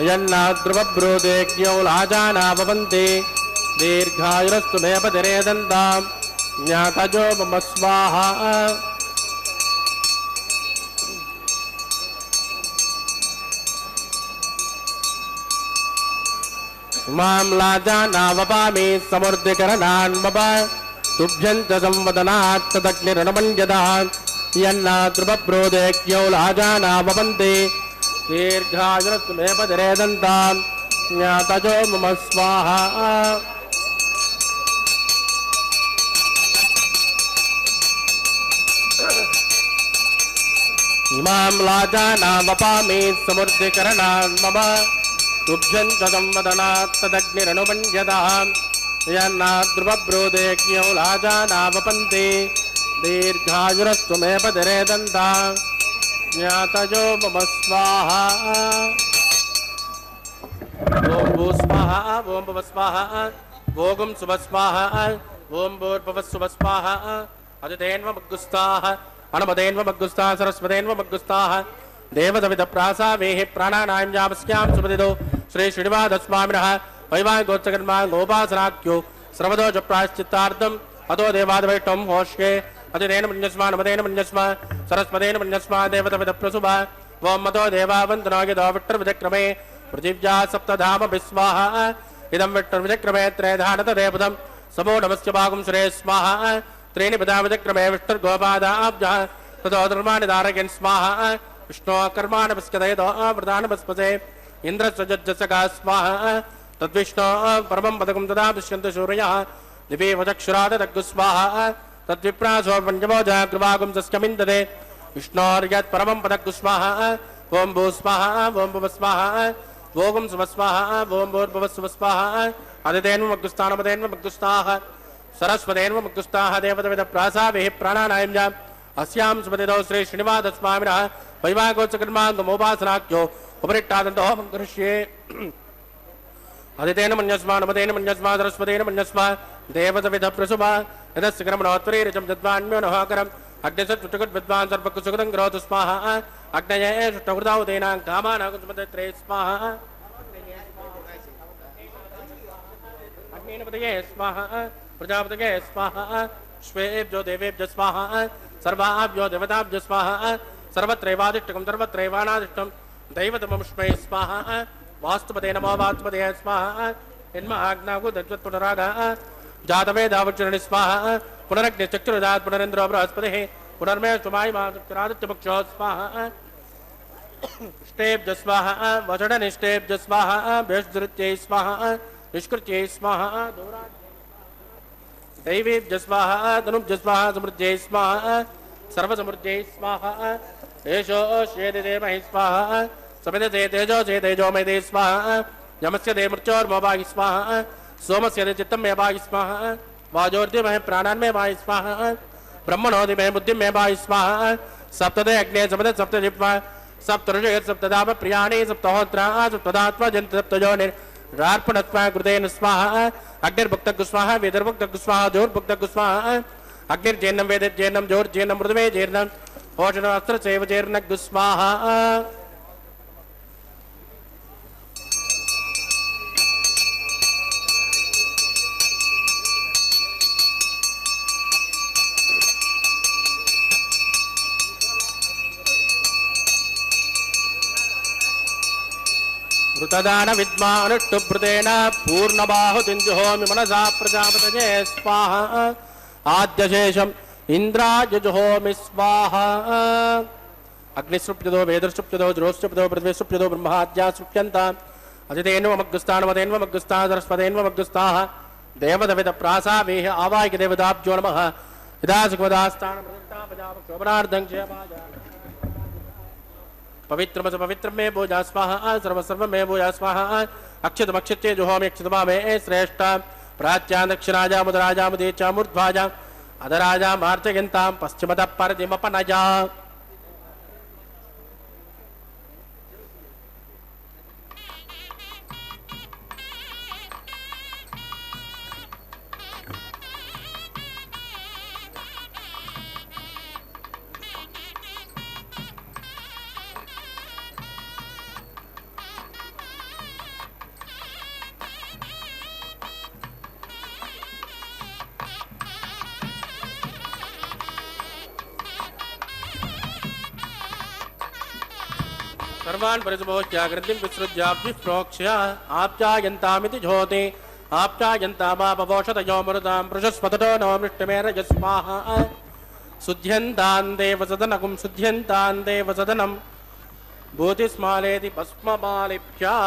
यन्नाद्रुवब्रूदेज्ञौ लाजानाववन्ति दीर्घायुरस्तु मे पतिरेदन्ताम् ज्ञातजो मम स्वाहा इमां लाजानावपामि समृद्धिकरणान् मम तुभ्यं च संवदनात् तदग्निरनुमञ्जताम् यन्नाद्रुवब्रूदेज्ञौ लाजानाववन्ति दीर्घायुरस्तु मे पतिरेदन्ताम् ज्ञातजो मम स्वाहा इमां लाजानावपामि समृद्धिकरणान् मम तुभ्यं च संवदनात् तदग्निरनुमञ्जताम् यन्नाद्रुवब्रूदेज्ञौ लाजानावपन्ति दीर्घायुरस्तु मे पतिरेदन्ताम् ज्ञातजो मम स्वाहा ओं भू स्वाहा ओं भुव स्वाहा भोगुं शुभ स्वाहा ओं भूर्भुवः शुभ स्वाहा अदितेन्वमग्गुस्ताः अनुमतेन्वमग्गुस्ताः सरस्वतेन्वमग्गुस्ताः देवदविद प्रासावेः प्राणानायं यावस्यां सुमतिदो श्री श्रीनिवासस्वामिनः वैवाहिकोत्सकन्माङ्गोपासनाख्यो सर्वदो च प्रायश्चित्तार्थम् अतो देवादवैष्टं होष्ये अतितेन मन्यस्मा नमतेन मन्यस्मा सरस्वतेन मन्यस्मा देवदविद प्रसुभा वों मतो देवावन्दनो यदो विट्टर्विचक्रमे पृथिव्या सप्तधाम विस्वाहा इदं विट्टर्विचक्रमे त्रयधानतदेवदं समो नमस्य भागं श्रे स्वाहा त्रीणि पदाविचक्रमे विष्टुर्गोपादाब्जः ततो धर्माणि धारयन् स्वाहा विष्णो कर्माणपस्कदयतो प्रधानपस्पसे इन्द्रस्वजज्जसका स्वाहा तद्विष्णो परमं पदकं तदा पश्यन्तु सूर्यः दिवे वचक्षुरादग्गु स्वाहा तद्विप्रासो पञ्चमोजा कृपागुं सस्यमिन्दते विष्णोर्यत् परमं पदग्गु स्वाहा ओं भू स्वाहा ओं भुव स्वाहा भोगुं शुभ स्वाहा ओं भूर्भुवः शुभ स्वाहा अदितेन्वमग्गुस्तानमतेन्वमग्गुस्ताः सरस्वतेन्वमग्गुस्ताः देवदविद प्रासावेः प्राणानायं अस्यां सुमतिदो श्री श्रीनिवासस्वामिनः वैवाहिकोत्सकन्माङ्गमोपासनाख्यो उपरिट्टादन्तो होमं करिष्ये अदितेन मन्यस्मा नमतेन मन्यस्मा सरस्वतेन मन्यस्मा देवदविद प्रसुभा यदस्य क्रमणोत्तरीरिचं जद्वान्यो नहाकरम् अग्निसत्विद्वान् सर्वकुसुकृतं करोतु स्वाहा अग्नये शुष्टहृदावतेनां कामानाकुसुमते स्वाहा अग्निपतये स्वाहा प्रजापतये स्वाहा श्वेभ्यो देवेभ्यो स्वाहा सर्वाभ्यो देवताभ्यो स्वाहा सर्वत्रैवादिष्टकं सर्वत्रैवानादिष्टं दैवतममुष्मै स्वाहा वास्तुपते नमो वास्तुपते स्वाहा जन्माग्नागो दज्वत्पुनरागः जातवेदावचरणि स्वाहा पुनरग्निचक्षुरुदात् पुनरेन्द्रो बृहस्पतिः पुनर्मे सुमायिमादित्यपक्षो स्वाहा इष्टेभ्य स्वाहा वचननिष्टेभ्य स्वाहा भेषधृत्यै स्वाहा निष्कृत्यै स्वाहा दैवेभ्य स्वाहा तनुभ्य स्वाहा समृद्ध्यै स्वाहा सर्वसमृद्ध्यै स्वाहा एषो श्वेदेमहि स्वाहा समिधते तेजो से तेजोमयदे स्वाहा यमस्य दे मृत्योर्मोभागि स्वाहा सोमस्य दे चित्तं मे भागि स्वाहा वाजोर्दिमहे प्राणान्मे भागि स्वाहा ब्रह्मणोदिमहे बुद्धिं भागि स्वाहा सप्तदे अग्ने सप्त सप्तजिह्वा सप्तऋषयः सप्तदाप प्रियाणि सप्तहोत्रा सप्तदात्मा जन्त सप्तयोनिरार्पणत्वा कृतेन स्वाहा अग्निर्भुक्तः स्वाहा वेदर्भुक्तः स्वाहा जोर्भुक्तः स्वाहा अग्निर्जेन्नं वेदज्जेन्नं जोर्जेन्नं मृदवे जेर्नं भोजनवस्त्रसेव जेर्नः स्वाहा तदान विद्मानुष्टुभृतेन पूर्णबाहुतिञ्जुहोमि मनसा प्रजापतये स्वाहा आद्यशेषम् इन्द्राजुहोमि स्वाहा अग्निसृप्यदो वेदसृप्यदो ज्योतिसृप्यदो पृथ्वीसृप्यदो ब्रह्माद्या सृप्यन्त अजितेन्वमग्गुस्तानमतेन्वमग्गुस्ता सरस्वतेन्वमग्गुस्ताः देवदविदप्रासावेह आवाहिक देवताभ्यो नमः यदासुखवदास्तानमृतापजापक्षोभनार्धं क्षयमाजा पवित्रमस पवित्रं मे भूजा स्वाहा सर्वसर्वं मे भूजा स्वाहा अक्षतमक्षत्ये जुहोमि अक्षतमा मे श्रेष्ठ प्राच्या दक्षिणाजा मुदराजा मुदे च मूर्ध्वाजा अधराजा मार्जयन्तां पश्चिमतः परदिमपनजा सर्वान् परिसुभोज्य कृतिं विसृज्याब्धिप्रोक्ष्य आप्यायन्तामिति ज्योति आप्यायन्तामापवोषतयो मरुतां पृषस्पततो नवमृष्टमेरजस्वाहा शुद्ध्यन्तान् देवसदनकुं शुद्ध्यन्तान् देवसदनं भूतिस्मालेति भस्ममालिभ्यः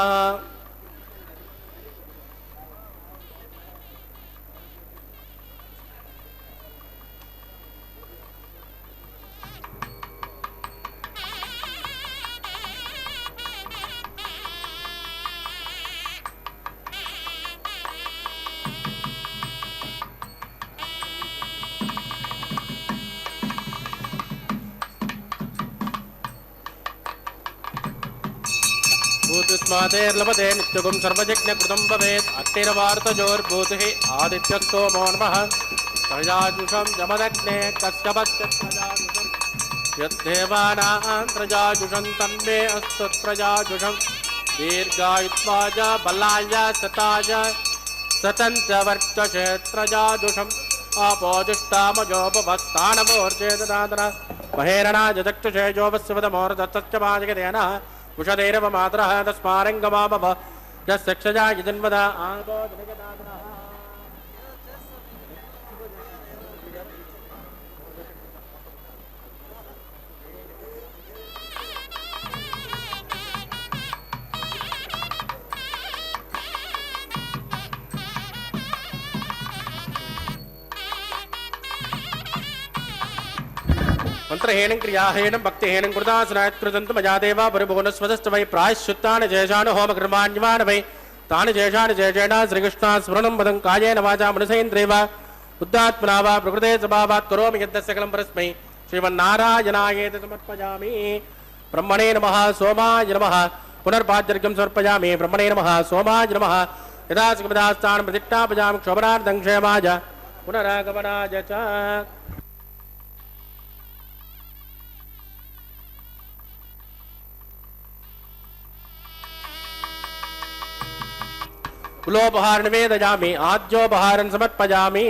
भूतिस्मातेर्लभते नित्यगुं सर्वयज्ञकृतं भवेत् अट्टिरवार्तजोर्भूतिः आदित्यस्तो मो नमः प्रजाजुषं जमदग्ने कश्यपश्चप्रजाजुषं यद्देवानां प्रजाजुषं तन्मे अस्तु प्रजाजुषं दीर्घायुत्वाय बलाय सताय सतन्त्रवर्चसे प्रजाजुषम् आपोदिष्टामजोपभस्तानमोर्चेदनादन महेरणाय चक्षुषे जोपस्यवदमोर्दत्तश्च भाजगदेन कुशदेरव मातरः तस्मारङ्गमामव यस्य क्षजाय जन्मदा आगोदनगदादनः मंत्रहेनं क्रियाहेनं भक्तिहेनं कृतासनायत्कृतन्तु मजादेवा परिभुवनस्वतश्च वै प्रायश्चित्तानि जयशान होमकर्माण्यवान वै तानि जयशानि जयजेन श्रीकृष्णा स्मरणं वदं कायेन वाचा मनसेन्द्रियैव बुद्धात्मना वा प्रकृते स्वभावात् करोमि यद् सकलं परस्मै श्रीमन्नारायणायेति समर्पयामि ब्रह्मणे नमः सोमाय नमः पुनर्पाद्यर्घ्यं समर्पयामि ब्रह्मणे नमः सोमाय नमः यदा सुखपदास्तान् प्रतिष्ठापयामि क्षोभनार्थं क्षेमाय पुनरागमनाय च कुलोपहार निवेदयामि आद्योपहारं समर्पयामि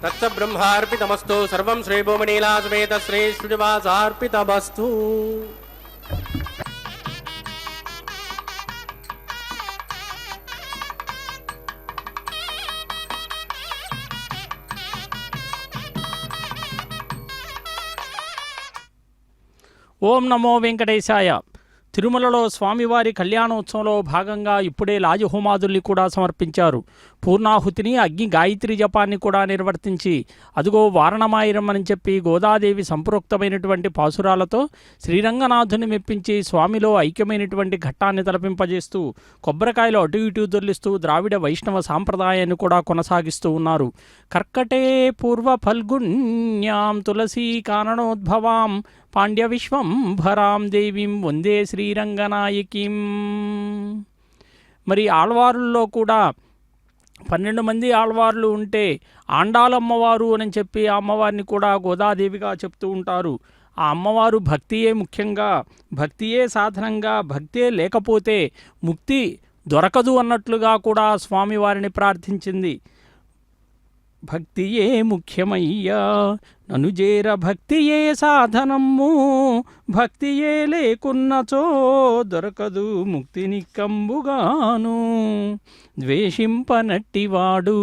तत्सब्रह्मार्पितमस्तु सर्वं श्रीभूमनीलासमेत श्री श्रीनिवासार्पितमस्तु ఓం నమో వెంకటేశాయ. తిరుమలలో స్వామివారి కళ్యాణోత్సవంలో భాగంగా ఇప్పుడే లాజహోమాదుల్ని కూడా సమర్పించారు. పూర్ణాహుతిని, అగ్ని గాయత్రి జపాన్ని కూడా నిర్వర్తించి అదుగో వారణమాయిరం అని చెప్పి గోదాదేవి సంప్రోక్తమైనటువంటి పాసురాలతో శ్రీరంగనాథుని మెప్పించి స్వామిలో ఐక్యమైనటువంటి ఘట్టాన్ని తలపింపజేస్తూ కొబ్బరికాయలు అటు ఇటు దొర్లిస్తూ ద్రావిడ వైష్ణవ సాంప్రదాయాన్ని కూడా కొనసాగిస్తూ ఉన్నారు. కర్కటే పూర్వ ఫల్గుణ్యాం తులసీ కారణోద్భవాం పాండ్య విశ్వంభరాం దేవీం వందే శ్రీరంగనాయకీం. మరి ఆళ్వారుల్లో కూడా 12 మంది ఆళ్వార్లు ఉంటే ఆండాలమ్మవారు అని చెప్పి ఆ అమ్మవారిని కూడా గోదాదేవిగా చెప్తూ ఉంటారు. ఆ అమ్మవారు భక్తియే ముఖ్యంగా, భక్తియే సాధనంగా, భక్తే లేకపోతే ముక్తి దొరకదు అన్నట్లుగా కూడా స్వామివారిని ప్రార్థించింది. భక్తియే ముఖ్యమయ్యా నన్ను చేర భక్తియే సాధనము, భక్తియే లేకున్నచో దొరకదు ముక్తి నిక్కంబుగాను. ద్వేషింపనట్టివాడు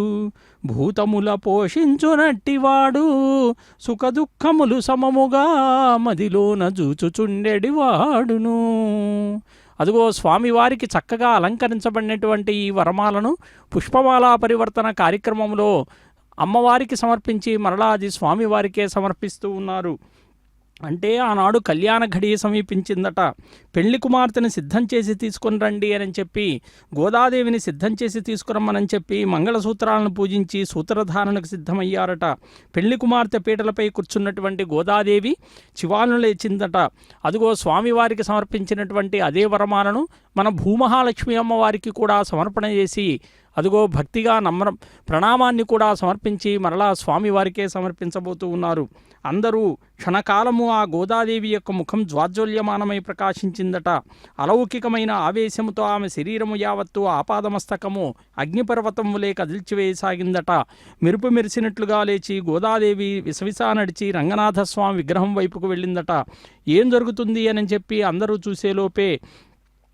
భూతముల పోషించునట్టివాడు, సుఖదుఖములు సమముగా మదిలోన జూచుచుండెడివాడును. అదిగో స్వామివారికి చక్కగా అలంకరించబడినటువంటి ఈ వరమాలను పుష్పమాలా పరివర్తన కార్యక్రమంలో అమ్మవారికి సమర్పించి మరలా అది స్వామివారికే సమర్పిస్తూ ఉన్నారు. అంటే ఆనాడు కళ్యాణ ఘడియ సమీపించిందట. పెళ్లి కుమార్తెని సిద్ధం చేసి తీసుకుని రండి అని చెప్పి గోదాదేవిని సిద్ధం చేసి తీసుకురమ్మని చెప్పి మంగళసూత్రాలను పూజించి సూత్రధారణకు సిద్ధమయ్యారట. పెళ్లి కుమార్తె పీటలపై కూర్చున్నటువంటి గోదాదేవి చివాలను లేచిందట. అదిగో స్వామివారికి సమర్పించినటువంటి అదే వరమాలను మన భూమహాలక్ష్మి అమ్మవారికి కూడా సమర్పణ చేసి అదిగో భక్తిగా ప్రణామాన్ని కూడా సమర్పించి మరలా స్వామివారికే సమర్పించబోతూ ఉన్నారు. అందరూ క్షణకాలము ఆ గోదాదేవి యొక్క ముఖం జ్వాజ్వల్యమానమై ప్రకాశించిందట. అలౌకికమైన ఆవేశముతో ఆమె శరీరము యావత్తు ఆపాదమస్తకము అగ్నిపర్వతము లే కదిల్చివేయసాగిందట. మెరుపు మెరిసినట్లుగా లేచి గోదాదేవి విసవిసా నడిచి రంగనాథస్వామి విగ్రహం వైపుకు వెళ్ళిందట. ఏం జరుగుతుంది అని చెప్పి అందరూ చూసేలోపే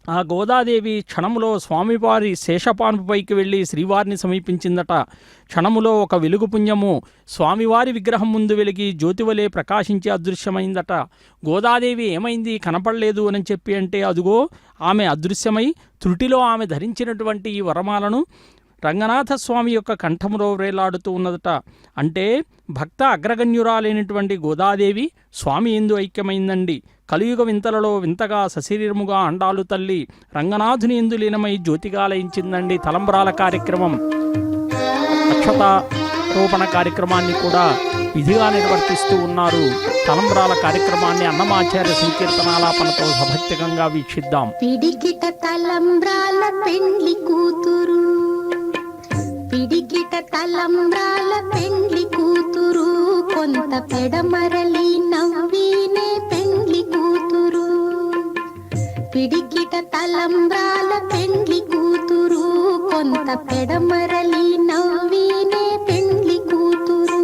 ఆ గోదాదేవి క్షణములో స్వామివారి శేషపాన్పుపైకి వెళ్ళి శ్రీవారిని సమీపించిందట. క్షణములో ఒక వెలుగు పుణ్యము స్వామివారి విగ్రహం ముందు వెలిగి జ్యోతివలే ప్రకాశించి అదృశ్యమైందట. గోదాదేవి ఏమైంది కనపడలేదు అని చెప్పి అంటే అదుగో ఆమె అదృశ్యమై త్రుటిలో ఆమె ధరించినటువంటి ఈ వరమాలను రంగనాథస్వామి యొక్క కంఠములో వ్రేలాడుతూ ఉన్నదట. అంటే భక్త అగ్రగణ్యురాలైనటువంటి గోదాదేవి స్వామి ఎందు ఐక్యమైందండి. కలియుగ వింతలలో వింతగా సశరీరముగా అండాలు తల్లి రంగనాథుని ఎందు లీనమై జ్యోతిగా లయించిందండి. తలంబ్రాల కార్యక్రమం, అక్షతారోపణ కార్యక్రమాన్ని కూడా విధిగా నిర్వర్తిస్తూ ఉన్నారు. తలంబ్రాల కార్యక్రమాన్ని అన్నమాచార్య సంకీర్తనాలాపనతో సభక్తికంగా వీక్షిద్దాం. పిడికిట తలంబ్రాల పెండ్లి కూతురు, పిడికిట తలంబ్రాల పెండ్లి కూతురు, కొంత పెడమరలి నవ్వినే పెండ్లి కూతురు. పిడికిట తలంబ్రాల పెండ్లి కూతురు, కొంత పెడమరలి నవ్వినే పెండ్లి కూతురు.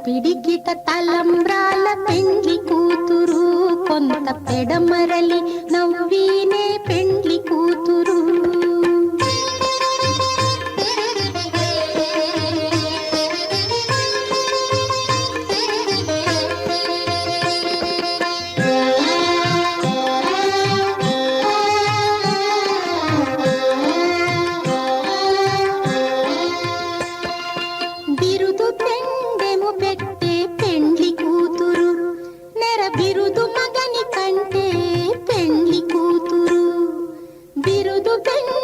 పిడికిట తలంబ్రాల పెండ్లి కూతురు, కొంత పెడమరలి నవ్వినే పెండ్లి కూతురు. బిరుదు పెండెము పెట్టే పెండ్లి కూతురు, నెర బిరుదు మగని కంటే తెండె